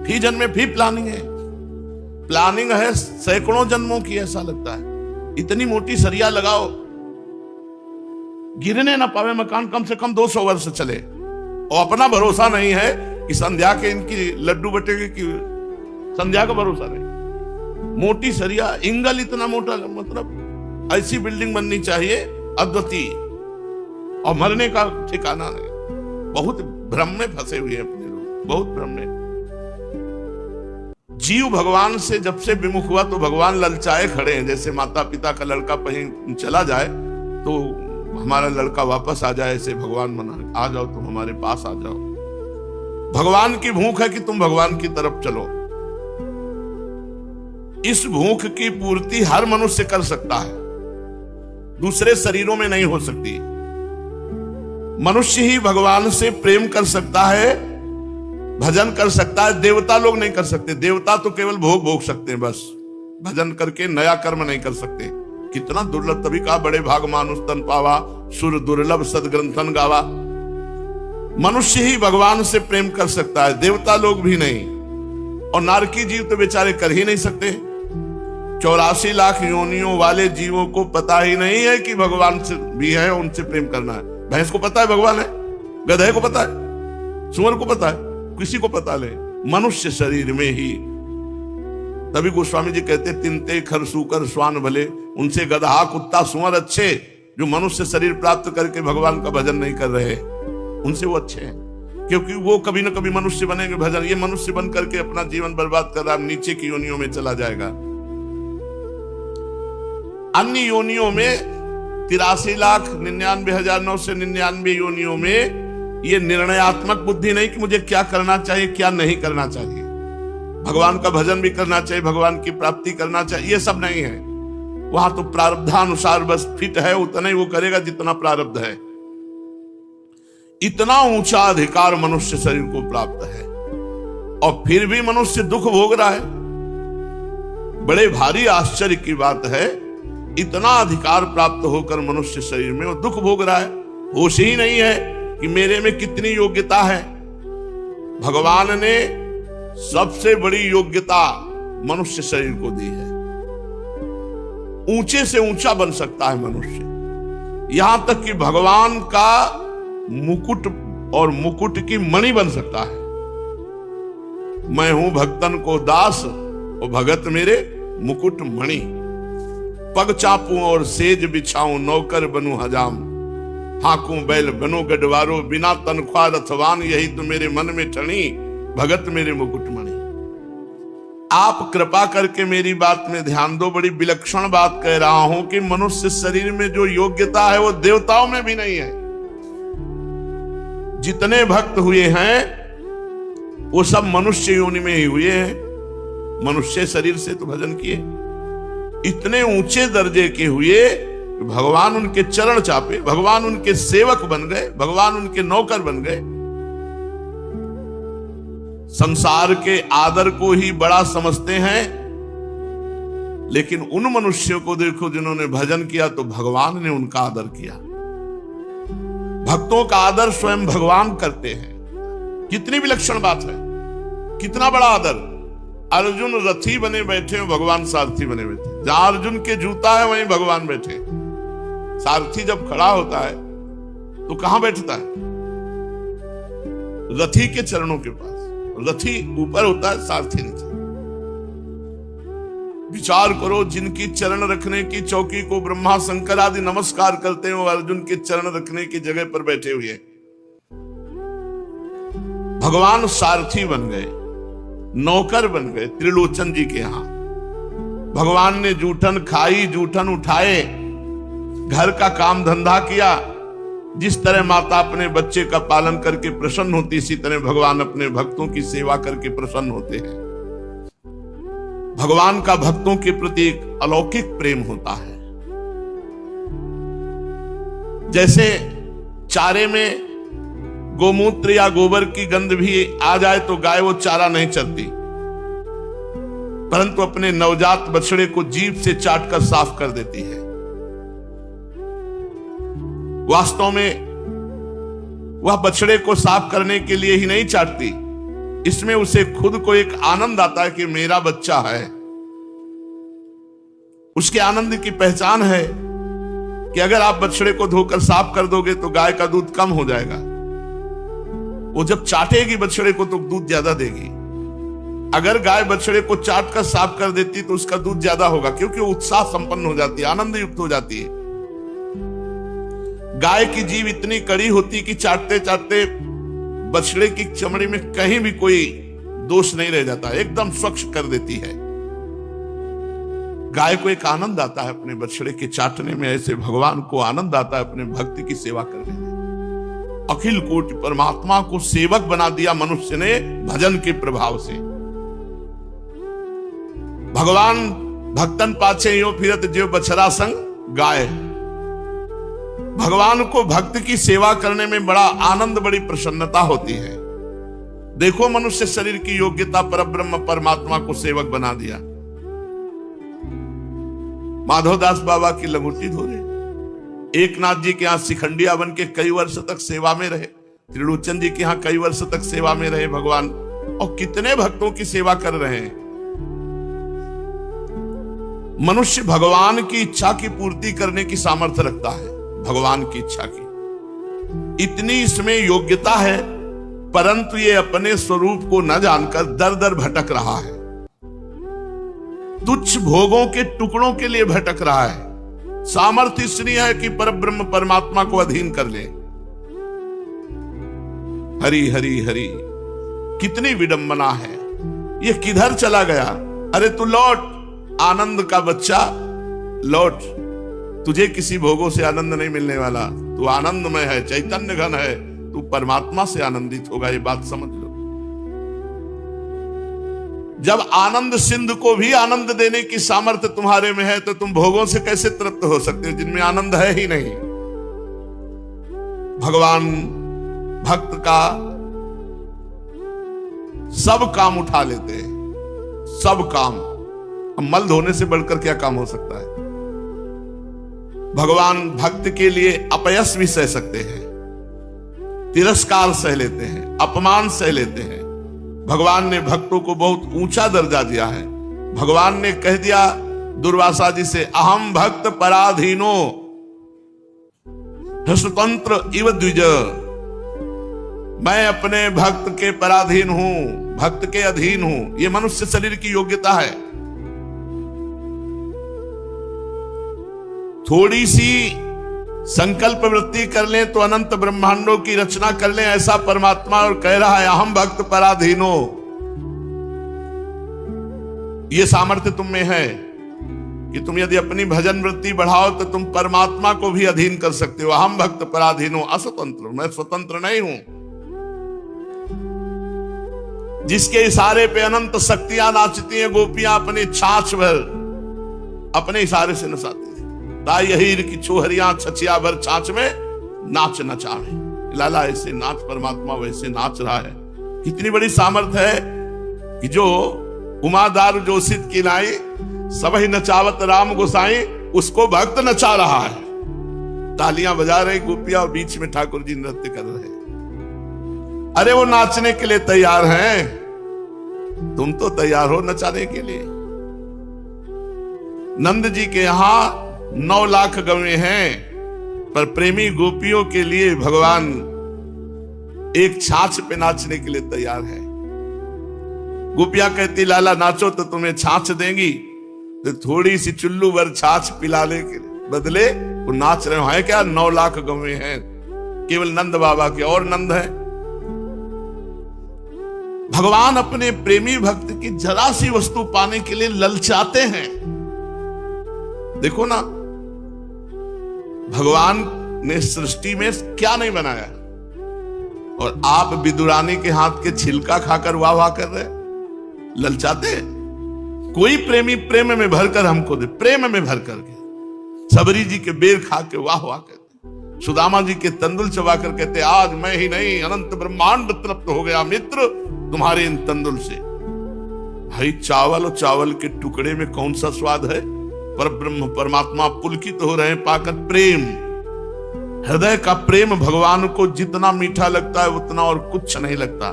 फी जन्म में भी प्लानिंग है, प्लानिंग है सैकड़ों जन्मों की, ऐसा लगता है। इतनी मोटी सरिया लगाओ, गिरने ना पावे मकान, कम से कम 200 वर्ष चले। और अपना भरोसा नहीं है कि संध्या के इनकी लड्डू बटेंगे, कि संध्या का भरोसा नहीं। मोटी सरिया, इंगल इतना मोटा, मतलब ऐसी बिल्डिंग बननी चाहिए अद्वितीय, और मरने का ठिकाना नहीं। बहुत भ्रम में फंसे हुए हैं अपने लोग, बहुत भ्रम में। जीव भगवान से जब से विमुख हुआ तो भगवान ललचाए खड़े हैं। जैसे माता पिता का लड़का कहीं चला जाए तो हमारा लड़का वापस आ जाए, ऐसे भगवान मना, आ जाओ तुम हमारे पास आ जाओ। भगवान की भूख है कि तुम भगवान की तरफ चलो। इस भूख की पूर्ति हर मनुष्य कर सकता है, दूसरे शरीरों में नहीं हो सकती। मनुष्य ही भगवान से प्रेम कर सकता है, भजन कर सकता है। देवता लोग नहीं कर सकते। देवता तो केवल भोग सकते हैं बस, भजन करके नया कर्म नहीं कर सकते। कितना दुर्लभ, तभी कहा बड़े भाग मानुष तन पावा, सुर दुर्लभ सदग्रंथन गावा। मनुष्य ही भगवान से प्रेम कर सकता है, देवता लोग भी नहीं। और नारकी जीव तो बेचारे कर ही नहीं सकते। 84 लाख योनियों वाले जीवों को पता ही नहीं है कि भगवान से भी है, उनसे प्रेम करना है। भैंस को पता है भगवान है, गधे को पता है, सुअर को पता है, किसी को पता नहीं, मनुष्य शरीर में ही। तभी गोस्वामी जी कहते तिनते खर सूकर स्वान भले, उनसे गधा कुत्ता सुअर अच्छे, जो मनुष्य शरीर प्राप्त करके भगवान का भजन नहीं कर रहे, उनसे वो अच्छे हैं। क्योंकि वो कभी ना कभी मनुष्य बनेंगे भजन, ये मनुष्य बन करके अपना जीवन बर्बाद कर रहा है, नीचे की योनियों में चला जाएगा। अन्य योनियों में 83,99,999 योनियों में ये निर्णयात्मक बुद्धि नहीं कि मुझे क्या करना चाहिए क्या नहीं करना चाहिए। भगवान का भजन भी करना चाहिए, भगवान की प्राप्ति करना चाहिए, ये सब नहीं है। वहां तो प्रारब्धानुसार बस फिट है उतना ही वो करेगा जितना प्रारब्ध है। इतना ऊंचा अधिकार मनुष्य शरीर को प्राप्त है, और फिर भी मनुष्य दुख भोग रहा है। बड़े भारी आश्चर्य की बात है, इतना अधिकार प्राप्त होकर मनुष्य शरीर में वो दुख भोग रहा है। होश ही नहीं है कि मेरे में कितनी योग्यता है। भगवान ने सबसे बड़ी योग्यता मनुष्य शरीर को दी है। ऊंचे से ऊंचा बन सकता है मनुष्य, यहां तक कि भगवान का मुकुट और मुकुट की मणि बन सकता है। मैं हूं भक्तन को दास और भगत मेरे मुकुट मणि। पग चापूं और सेज बिछाऊं नौकर बनूं हजाम, हाकूं बैल बनो गडवारो बिना तनख्वाह रथवान, यही तो मेरे मन में ठनी भगत मेरे मुकुटमणि। आप कृपा करके मेरी बात में ध्यान दो, बड़ी विलक्षण बात कह रहा हूं कि मनुष्य शरीर में जो योग्यता है वो देवताओं में भी नहीं है। जितने भक्त हुए हैं वो सब मनुष्य योनि में ही हुए हैं, मनुष्य शरीर से तो भजन किए। इतने ऊंचे दर्जे के हुए, भगवान उनके चरण चापे, भगवान उनके सेवक बन गए, भगवान उनके नौकर बन गए। संसार के आदर को ही बड़ा समझते हैं, लेकिन उन मनुष्यों को देखो जिन्होंने भजन किया तो भगवान ने उनका आदर किया। भक्तों का आदर स्वयं भगवान करते हैं। कितनी विलक्षण बात है, कितना बड़ा आदर। अर्जुन रथी बने बैठे हो, भगवान सारथी बने बैठे। जहां अर्जुन के जूता है वहीं भगवान बैठे। सारथी जब खड़ा होता है तो कहां बैठता है? रथी के चरणों के पास। रथी ऊपर होता है, सारथी नीचे। विचार करो, जिनकी चरण रखने की चौकी को ब्रह्मा शंकर आदि नमस्कार करते हैं, वो अर्जुन के चरण रखने की जगह पर बैठे हुए। भगवान सारथी बन गए, नौकर बन गए त्रिलोचन जी के यहां। भगवान ने जूठन खाई, जूठन उठाए, घर का काम धंधा किया। जिस तरह माता अपने बच्चे का पालन करके प्रसन्न होती, इसी तरह भगवान अपने भक्तों की सेवा करके प्रसन्न होते हैं। भगवान का भक्तों के प्रति एक अलौकिक प्रेम होता है। जैसे चारे में गोमूत्र या गोबर की गंध भी आ जाए तो गाय वो चारा नहीं चरती, परंतु अपने नवजात बछड़े को जीभ से चाटकर साफ कर देती है। वास्तव में वह बछड़े को साफ करने के लिए ही नहीं चाटती, इसमें उसे खुद को एक आनंद आता है कि मेरा बच्चा है। उसके आनंद की पहचान है कि अगर आप बछड़े को धोकर साफ कर दोगे तो गाय का दूध कम हो जाएगा। वो जब चाटेगी बछड़े को तो दूध ज्यादा देगी। अगर गाय बछड़े को चाट कर साफ कर देती तो उसका दूध ज्यादा होगा, क्योंकि वो उत्साह संपन्न हो जाती है, आनंद युक्त हो जाती है। गाय की जीभ इतनी कड़ी होती कि चाटते चाटते बछड़े की चमड़ी में कहीं भी कोई दोष नहीं रह जाता, एकदम स्वच्छ कर देती है। गाय को एक आनंद आता है अपने बछड़े के चाटने में, ऐसे भगवान को आनंद आता है अपने भक्ति की सेवा करने में। अखिल कोटि परमात्मा को सेवक बना दिया मनुष्य ने भजन के प्रभाव से। भगवान भक्तन पाछे यो फिरत जो बछड़ा संग गाय। भगवान को भक्त की सेवा करने में बड़ा आनंद, बड़ी प्रसन्नता होती है। देखो मनुष्य शरीर की योग्यता परब्रह्म परमात्मा को सेवक बना दिया। माधवदास बाबा की लंगोटी धोरे, एकनाथ जी के यहां शिखंडिया बन के कई वर्ष तक सेवा में रहे, त्रिलोचन जी के यहां कई वर्ष तक सेवा में रहे भगवान, और कितने भक्तों की सेवा कर रहे हैं। मनुष्य भगवान की इच्छा की पूर्ति करने की सामर्थ्य रखता है, भगवान की इच्छा की इतनी इसमें योग्यता है, परंतु ये अपने स्वरूप को न जानकर दर दर भटक रहा है, तुच्छ भोगों के टुकड़ों के लिए भटक रहा है। सामर्थ्य इसलिए है कि परब्रह्म परमात्मा को अधीन कर ले। हरि हरि हरि, कितनी विडंबना है। ये किधर चला गया? अरे तू लौट, आनंद का बच्चा लौट। तुझे किसी भोगों से आनंद नहीं मिलने वाला, तू आनंदमय है, चैतन्य घन है, तू परमात्मा से आनंदित होगा, ये बात समझ लो। जब आनंद सिंधु को भी आनंद देने की सामर्थ्य तुम्हारे में है, तो तुम भोगों से कैसे तृप्त हो सकते हो जिनमें आनंद है ही नहीं। भगवान भक्त का सब काम उठा लेते हैं, सब काम। मल धोने से बढ़कर क्या काम हो सकता है? भगवान भक्त के लिए अपयश भी सह सकते हैं, तिरस्कार सह लेते हैं, अपमान सह लेते हैं। भगवान ने भक्तों को बहुत ऊंचा दर्जा दिया है। भगवान ने कह दिया दुर्वासा जी से, अहम भक्त पराधीनो स्वतंत्र इव द्विज। मैं अपने भक्त के पराधीन हूं, भक्त के अधीन हूं। यह मनुष्य शरीर की योग्यता है। थोड़ी सी संकल्प वृत्ति कर लें तो अनंत ब्रह्मांडों की रचना कर लें, ऐसा परमात्मा और कह रहा है अहम भक्त पराधीनो। यह सामर्थ्य तुम में है कि तुम यदि अपनी भजन वृत्ति बढ़ाओ तो तुम परमात्मा को भी अधीन कर सकते हो। अहम भक्त पराधीनो अस्वतंत्र, मैं स्वतंत्र नहीं हूं। जिसके इशारे पे अनंत शक्तियां नाचती हैं, गोपियां अपनी छाछ भर अपने इशारे से नचाती हैं। ताई हीर की छोहरियां छछिया भर छाछ में नाच नचावे। लाला ऐसे नाच, परमात्मा वैसे नाच रहा है। कितनी बड़ी सामर्थ है कि जो उमादार जोशित की लाई, सबही नचावत राम गोसाई, उसको भक्त नचा रहा है। तालियां बजा रहे गोपियां और बीच में ठाकुर जी नृत्य कर रहे। अरे वो नाचने के लिए तैयार हैं, तुम तो तैयार हो नचाने के लिए। नंद जी के यहां 9 लाख गवे हैं, पर प्रेमी गोपियों के लिए भगवान एक छाछ पे नाचने के लिए तैयार है। गोपियां कहती लाला नाचो तो तुम्हें छाछ देंगी, तो थोड़ी सी चुल्लू भर छाछ पिलाने के बदले वो नाच रहे हैं। क्या 9 लाख गवे हैं केवल नंद बाबा के, और नंद है। भगवान अपने प्रेमी भक्त की जरा सी वस्तु पाने के लिए ललचाते हैं। देखो ना, भगवान ने सृष्टि में क्या नहीं बनाया, और आप विदुरानी के हाथ के छिलका खाकर वाह वाह कर रहे, ललचाते। कोई प्रेमी प्रेम में भरकर हमको दे, प्रेम में भर करके। सबरी जी के बेर खा के वाह वाह कहते, सुदामा जी के तंदुल चबाकर कहते आज मैं ही नहीं अनंत ब्रह्मांड तृप्त हो गया मित्र तुम्हारे इन तंदुल से। भाई चावल और चावल के टुकड़े में कौन सा स्वाद है? पर ब्रह्म परमात्मा पुलकित हो रहे हैं पाकर प्रेम। हृदय का प्रेम भगवान को जितना मीठा लगता है उतना और कुछ नहीं लगता।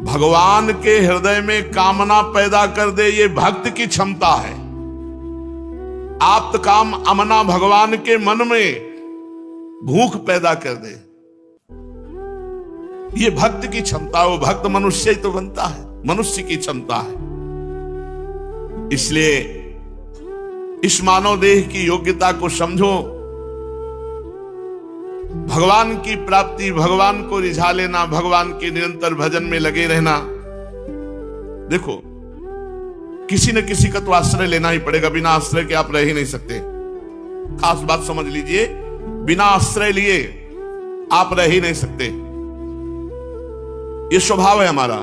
भगवान के हृदय में कामना पैदा कर दे, ये भक्त की क्षमता है। आप्त काम अमना भगवान के मन में भूख पैदा कर दे, ये भक्त की क्षमता। वो भक्त मनुष्य ही तो बनता है। मनुष्य की क्षमता है। इसलिए इस मानव देह की योग्यता को समझो, भगवान की प्राप्ति, भगवान को रिझा लेना, भगवान के निरंतर भजन में लगे रहना। देखो, किसी न किसी का तो आश्रय लेना ही पड़ेगा, बिना आश्रय के आप रह ही नहीं सकते। खास बात समझ लीजिए, बिना आश्रय लिए आप रह ही नहीं सकते। ये स्वभाव है हमारा।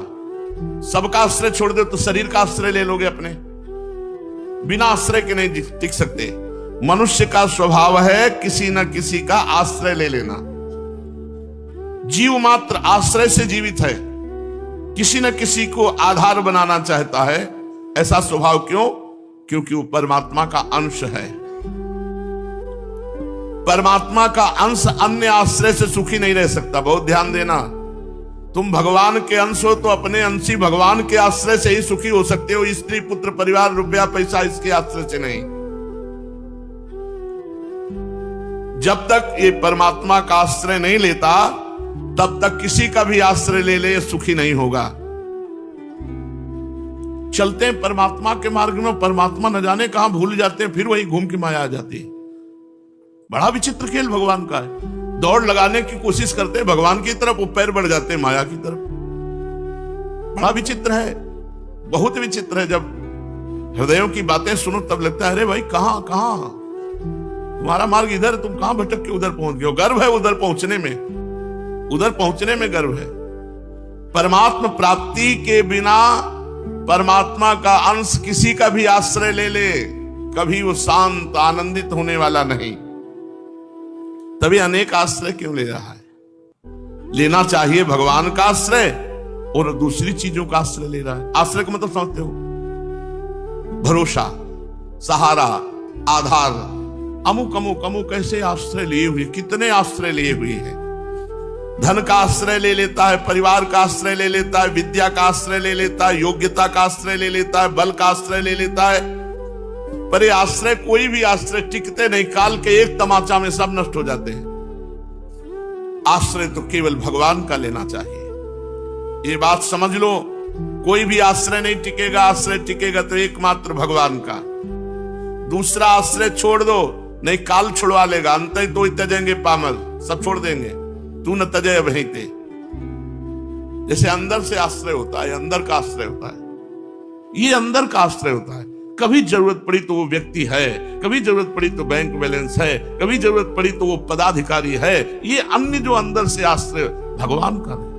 सबका आश्रय छोड़ दो तो शरीर का आश्रय ले लोगे अपने, बिना आश्रय के नहीं टिक सकते। मनुष्य का स्वभाव है किसी न किसी का आश्रय ले लेना। जीव मात्र आश्रय से जीवित है, किसी न किसी को आधार बनाना चाहता है। ऐसा स्वभाव क्यों? क्योंकि वो परमात्मा का अंश है। परमात्मा का अंश अन्य आश्रय से सुखी नहीं रह सकता। बहुत ध्यान देना, तुम भगवान के अंश हो तो अपने अंशी भगवान के आश्रय से ही सुखी हो सकते हो। स्त्री पुत्र परिवार रुपया पैसा इसके आश्रय से नहीं। जब तक ये परमात्मा का आश्रय नहीं लेता, तब तक किसी का भी आश्रय ले ले सुखी नहीं होगा। चलते हैं परमात्मा के मार्ग में, परमात्मा न जाने कहां भूल जाते हैं, फिर वही घूम की माया आ जाती है। बड़ा विचित्र खेल भगवान का है। दौड़ लगाने की कोशिश करते हैं भगवान की तरफ, वो पैर बढ़ जाते हैं माया की तरफ। बड़ा विचित्र है, बहुत विचित्र है। जब हृदयों की बातें सुनो तब लगता है अरे भाई कहां तुम्हारा मार्ग इधर, तुम कहां भटक के उधर पहुंच गए हो। गर्व है उधर पहुंचने में गर्व है। परमात्मा प्राप्ति के बिना परमात्मा का अंश किसी का भी आश्रय ले ले, कभी वो शांत आनंदित होने वाला नहीं। तभी अनेक आश्रय क्यों ले रहा है? लेना चाहिए भगवान का आश्रय और दूसरी चीजों का आश्रय ले रहा है। आश्रय का मतलब समझते हो? भरोसा, सहारा, आधार। अमुक ऐसे आश्रय लिए हुए, कितने आश्रय लिए हुए हैं। धन का आश्रय ले लेता है, परिवार का आश्रय ले लेता है, विद्या का आश्रय ले लेता है, योग्यता का आश्रय ले लेता है, बल का आश्रय ले लेता है। पर ये आश्रय, कोई भी आश्रय टिकते नहीं, काल के एक तमाचा में सब नष्ट हो जाते हैं। आश्रय तो केवल भगवान का लेना चाहिए, ये बात समझ लो। कोई भी आश्रय नहीं टिकेगा, आश्रय टिकेगा तो एकमात्र भगवान का। दूसरा आश्रय छोड़ दो, नहीं काल छुड़वा लेगा। अंत तो त्यजेंगे पामल, सब छोड़ देंगे, तू न तजय वहीं ते। जैसे अंदर से आश्रय होता है, अंदर का आश्रय होता है, ये अंदर का आश्रय होता है। कभी जरूरत पड़ी तो वो व्यक्ति है, कभी जरूरत पड़ी तो बैंक बैलेंस है, कभी जरूरत पड़ी तो वो पदाधिकारी है। ये अन्य जो अंदर से आश्रय, भगवान का नहीं।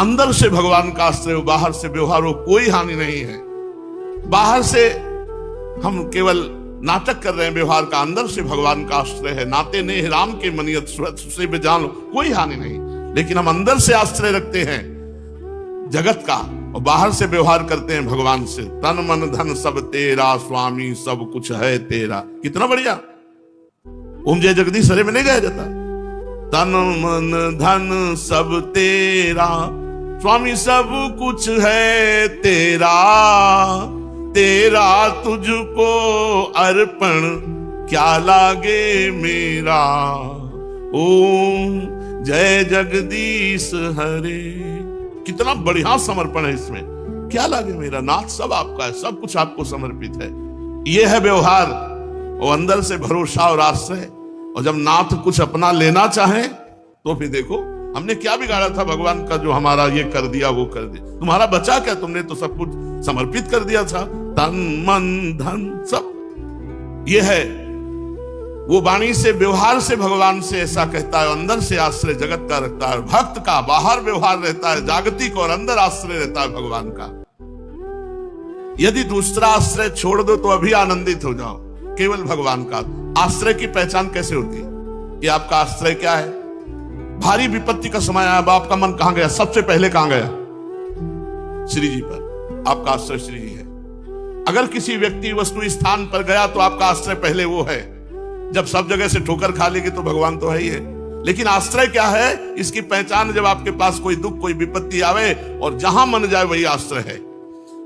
अंदर से भगवान का आश्रय हो, बाहर से व्यवहार हो, कोई हानि नहीं है। बाहर से हम केवल नाटक कर रहे हैं व्यवहार का, अंदर से भगवान का आश्रय है। नाते ने राम के मनियत से जान लो, कोई हानि नहीं। लेकिन हम अंदर से आश्रय रखते हैं जगत का और बाहर से व्यवहार करते हैं भगवान से। तन मन धन सब तेरा स्वामी, सब कुछ है तेरा। कितना बढ़िया। ओम जय जगदीश हरे में नहीं गाया जाता? तन मन धन सब तेरा स्वामी, सब कुछ है तेरा, तेरा तुझको अर्पण क्या लागे मेरा। ओम जय जगदीश हरे। कितना बढ़िया समर्पण है इसमें। क्या लागे मेरा, नाथ सब आपका है, सब कुछ आपको समर्पित है। यह है व्यवहार और अंदर से भरोसा और आश्रय। और जब नाथ कुछ अपना लेना चाहे तो फिर देखो हमने क्या बिगाड़ा था भगवान का, जो हमारा ये कर दिया वो कर दिया। तुम्हारा बचा क्या? तुमने तो सब कुछ समर्पित कर दिया था, तन मन धन सब। ये है वो वाणी से, व्यवहार से भगवान से ऐसा कहता है। अंदर से आश्रय जगत का रखता है, भक्त का बाहर व्यवहार रहता है जागतिक, और अंदर आश्रय रहता है भगवान का। यदि दूसरा आश्रय छोड़ दो तो अभी आनंदित हो जाओ, केवल भगवान का आश्रय। की पहचान कैसे होती है? ये आपका आश्रय क्या है? भारी विपत्ति का समय आया, बाप का मन कहां गया? सबसे पहले कहां गया? श्री जी पर। आपका आश्रय श्री जी है। अगर किसी व्यक्ति वस्तु स्थान पर गया तो आपका आश्रय पहले वो है। जब सब जगह से ठोकर खा लेगी तो भगवान तो है ही है। लेकिन आश्रय क्या है? इसकी पहचान जब आपके पास कोई दुख कोई विपत्ति आवे और जहां मन जाए वही आश्रय है।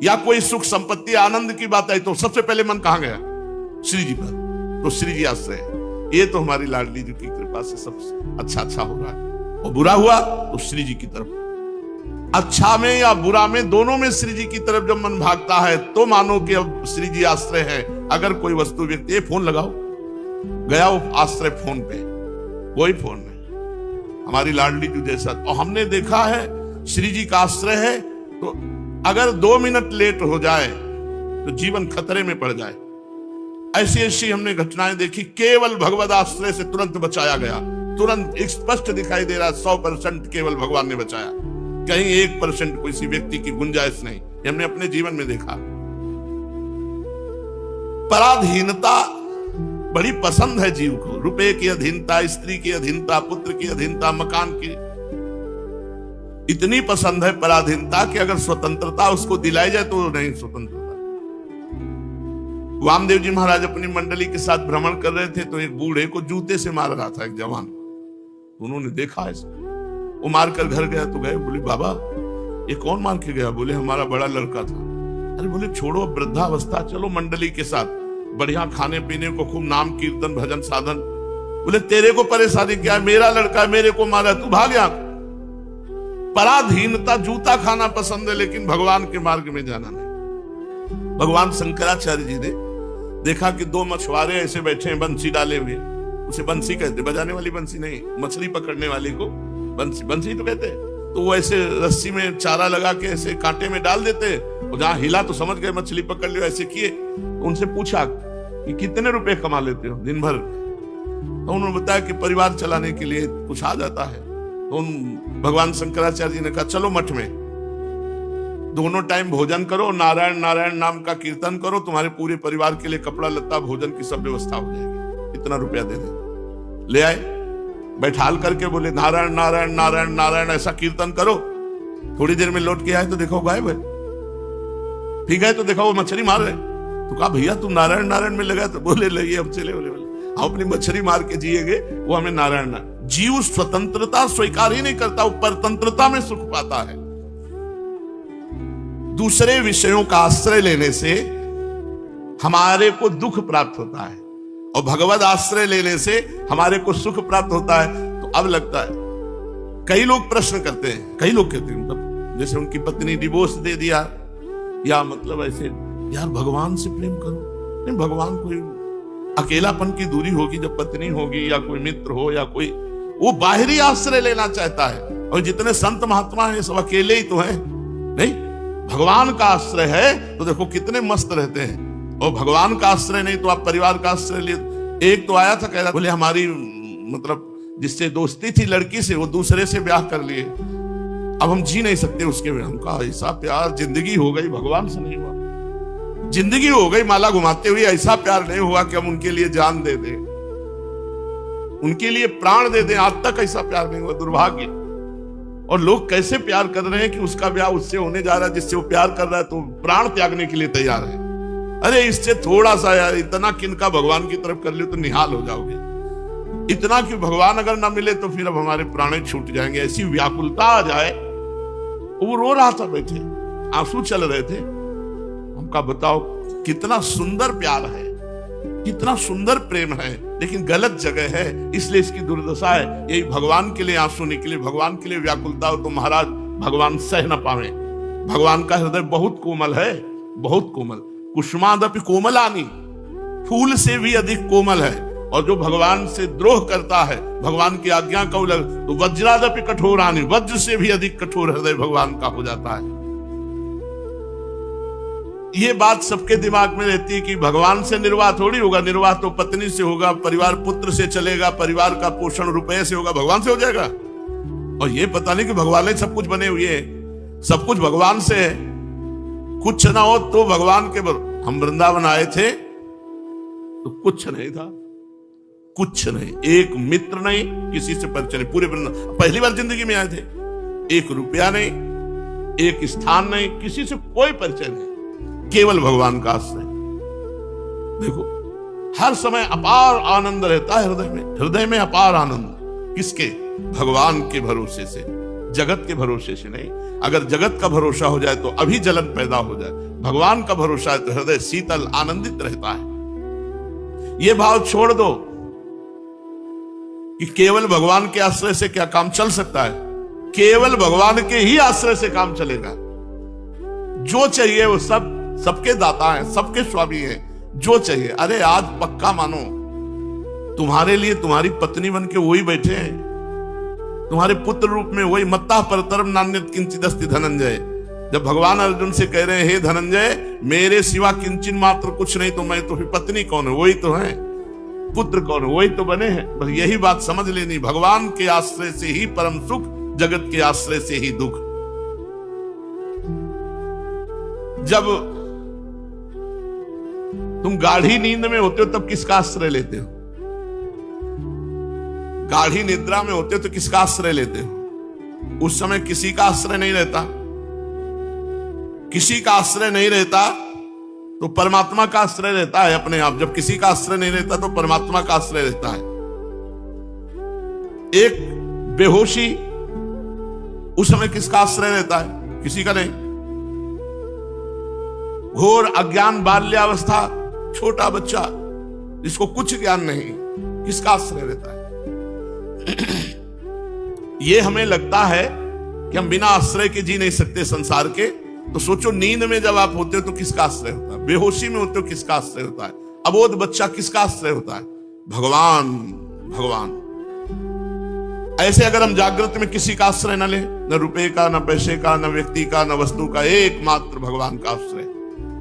या कोई सुख संपत्ति आनंद की बात आई तो सबसे पहले मन कहां गया? श्री जी पर। तो श्री जी आश्रय है। ये तो हमारी लाडली जी की कृपा से सब अच्छा हो रहा है, और बुरा हुआ तो श्री जी की तरफ अच्छा में या बुरा में, दोनों में श्री जी की तरफ जब मन भागता है तो मानो कि अब श्री जी आश्रय है। अगर कोई वस्तु व्यक्ति, फोन लगाओ, गया वो आश्रय फोन पे, कोई फोन नहीं, हमारी लाडली जो जैसा। और हमने देखा है श्री जी का आश्रय है तो अगर 2 मिनट लेट हो जाए तो जीवन खतरे में पड़ जाए। ऐसी ऐसी हमने घटनाएं देखी, केवल भगवद आश्रय से तुरंत बचाया गया, तुरंत स्पष्ट दिखाई दे रहा 100% केवल भगवान ने बचाया, कहीं 1% किसी व्यक्ति की गुंजाइश नहीं। हमने अपने जीवन में देखा। पराधीनता बड़ी पसंद है जीव को, रुपए की अधीनता, स्त्री की अधीनता, पुत्र की अधीनता, मकान की, इतनी पसंद है पराधीनता कि अगर स्वतंत्रता उसको दिलाई जाए तो नहीं स्वतंत्रता। वामदेव जी महाराज अपनी मंडली के साथ भ्रमण कर रहे थे तो एक बूढ़े को जूते से मार रहा था एक जवान, उन्होंने देखा ऐसा, वो मार कर घर गया तो गए, बोले बाबा ये कौन मार के गया? बोले हमारा बड़ा लड़का था। अरे बोले छोड़ो वृद्धावस्था, चलो मंडली के साथ बढ़िया खाने पीने को, खूब नाम कीर्तन भजन साधन। बोले तेरे को परेशानी क्या है? मेरा लड़का मेरे को मारा, तू भाग गया। पराधीनता, जूता खाना पसंद है लेकिन भगवान के मार्ग में जाना नहीं। भगवान शंकराचार्य जी ने देखा कि 2 मछुआरे ऐसे बैठे हैं बंसी डाले हुए, उसे बंसी कहते, बजाने वाली बंसी नहीं, मछली पकड़ने वाली को बंसी, बंसी तो कहते हैं। तो वो ऐसे रस्सी में चारा लगा के ऐसे कांटे में डाल देते, और जहां हिला तो समझ गए मछली पकड़ लियो, ऐसे किए। तो उनसे पूछा कि कितने रुपए कमा लेते हो दिन भर? तो उन्होंने बताया कि परिवार चलाने के लिए कुछ आ जाता है। तो भगवान शंकराचार्य जी ने कहा चलो मठ में, दोनों टाइम भोजन करो, नारायण नारायण नाम का कीर्तन करो, तुम्हारे पूरे परिवार के लिए कपड़ा लत्ता भोजन की सब व्यवस्था हो जाएगी, इतना रुपया दे दे। ले आए, बैठाल करके बोले नारायण नारायण नारायण नारायण ऐसा कीर्तन करो। थोड़ी देर में लौट के आए तो देखो गायब है, फिर गए तो देखा वो मछली मार रहे। तो कहा भैया तुम नारायण नारायण में लगा? तो बोले लगे हम चले, बोले हम अपनी मछली मार के जिएंगे, वो हमें नारायण ना। जीव स्वतंत्रता स्वीकार ही नहीं करता, वो परतंत्रता में सुख पाता है। दूसरे विषयों का आश्रय लेने से हमारे को दुख प्राप्त होता है और भगवद आश्रय लेने से हमारे को सुख प्राप्त होता है। तो अब लगता है कई लोग प्रश्न करते हैं, कई लोग कहते हैं मतलब जैसे उनकी पत्नी डिवोर्स दे दिया, या मतलब ऐसे यार भगवान से प्रेम करो। नहीं, भगवान कोई अकेलापन की दूरी होगी जब पत्नी होगी या कोई मित्र हो या कोई, वो बाहरी आश्रय लेना चाहता है। और जितने संत महात्मा हैं सब अकेले ही तो हैं। नहीं, भगवान का आश्रय है तो देखो कितने मस्त रहते हैं। और भगवान का आश्रय नहीं तो आप परिवार का आश्रय लिए। एक तो आया था कह रहा, बोले हमारी मतलब जिससे दोस्ती थी लड़की से, वो दूसरे से ब्याह कर लिए, अब हम जी नहीं सकते उसके में। हम कहा ऐसा प्यार जिंदगी हो गई, भगवान से नहीं हुआ। जिंदगी हो गई माला घुमाते हुए, ऐसा प्यार नहीं हुआ कि हम उनके लिए जान दे दें, उनके लिए प्राण दे दें। आज तक ऐसा प्यार नहीं हुआ, दुर्भाग्य। और लोग कैसे प्यार कर रहे हैं कि उसका ब्याह उससे होने जा रहा है जिससे वो प्यार कर रहा है, तो प्राण त्यागने के लिए तैयार है। अरे इससे थोड़ा सा यार, इतना किनका भगवान की तरफ कर लियो तो निहाल हो जाओगे। इतना कि भगवान अगर ना मिले तो फिर अब हमारे प्राण छूट जाएंगे, ऐसी व्याकुलता आ जाए। वो रो रहा था, बैठे आंसू चल रहे थे। हमका बताओ कितना सुंदर प्यार है, कितना सुंदर प्रेम है, लेकिन गलत जगह है, इसलिए इसकी दुर्दशा है। यही भगवान के लिए आंसू निकले, भगवान के लिए व्याकुलता हो तो महाराज भगवान सह न पावे। भगवान का हृदय बहुत कोमल है, बहुत कोमल। कुसुमादपि कोमलानि, फूल से भी अधिक कोमल है। और जो भगवान से द्रोह करता है, भगवान की आज्ञा का उल्लंघन, तो वज्रादपि कठोरानि, वज्र से भी अधिक कठोर हृदय भगवान का हो जाता है। ये बात सबके दिमाग में रहती है कि भगवान से निर्वाह थोड़ी होगा, निर्वाह तो पत्नी से होगा, परिवार पुत्र से चलेगा, परिवार का पोषण रुपए से होगा, भगवान से हो जाएगा। और ये पता नहीं कि भगवान ही सब कुछ बने हुए हैं, सब कुछ भगवान से है। कुछ ना हो तो भगवान के हम वृंदावन आए थे तो कुछ नहीं था, कुछ नहीं, एक मित्र नहीं, किसी से परिचय नहीं। पूरे वृंदावन पहली बार जिंदगी में आए थे, 1 रुपया नहीं, एक स्थान नहीं, किसी से कोई परिचय नहीं, केवल भगवान का आश्रय। देखो हर समय अपार आनंद रहता है हृदय में, हृदय में अपार आनंद। किसके? भगवान के भरोसे से, जगत के भरोसे से नहीं। अगर जगत का भरोसा हो जाए तो अभी जलन पैदा हो जाए, भगवान का भरोसा है तो हृदय शीतल आनंदित रहता है। ये भाव छोड़ दो कि केवल भगवान के आश्रय से क्या काम चल सकता है। केवल भगवान के ही आश्रय से काम चलेगा। जो चाहिए वो सब सबके दाता हैं, सबके स्वामी हैं। जो चाहिए, अरे आज पक्का मानो, तुम्हारे लिए तुम्हारी पत्नी बन के वही बैठे हैं, तुम्हारे पुत्र रूप में वही। मत्ता परतरम नान्यत किंचिदस्ति धनंजय। जब भगवान अर्जुन से कह रहे हैं, हे धनंजय, मेरे सिवा किंचिन मात्र कुछ नहीं, तो मैं तो फिर पत्नी कौन है? वही तो है। पुत्र कौन है? वही तो बने हैं। बस यही बात समझ लेनी, भगवान के आश्रय से ही परम सुख, जगत के आश्रय से ही दुख। जब तुम गाढ़ी नींद में होते हो तब किसका आश्रय लेते हो? गाढ़ी निद्रा में होते हो तो किसका आश्रय लेते हो? उस समय किसी का आश्रय नहीं रहता। किसी का आश्रय नहीं रहता तो परमात्मा का आश्रय रहता है अपने आप। जब किसी का आश्रय नहीं रहता तो परमात्मा का आश्रय रहता है। एक बेहोशी, उस समय किसका आश्रय रहता है? किसी का नहीं। घोर अज्ञान बाल्यावस्था, छोटा बच्चा जिसको कुछ ज्ञान नहीं, किसका आश्रय रहता है? ये हमें लगता है कि हम बिना आश्रय के जी नहीं सकते संसार के। तो सोचो, नींद में जब आप होते हो तो किसका आश्रय होता है? बेहोशी में होते हो किसका आश्रय होता है? अबोध बच्चा किसका आश्रय होता है? भगवान। भगवान। ऐसे अगर हम जागृत में किसी का आश्रय न ले, न रुपए का, न पैसे का, न व्यक्ति का, न वस्तु का, एकमात्र भगवान का आश्रय।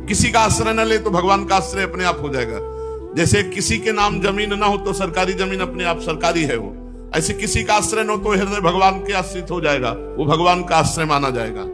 किसी का आश्रय न ले तो भगवान का आश्रय अपने आप हो जाएगा। जैसे किसी के नाम जमीन ना हो तो सरकारी जमीन अपने आप सरकारी है वो, ऐसे किसी का आश्रय न हो तो हृदय भगवान के आश्रित हो जाएगा, वो भगवान का आश्रय माना जाएगा।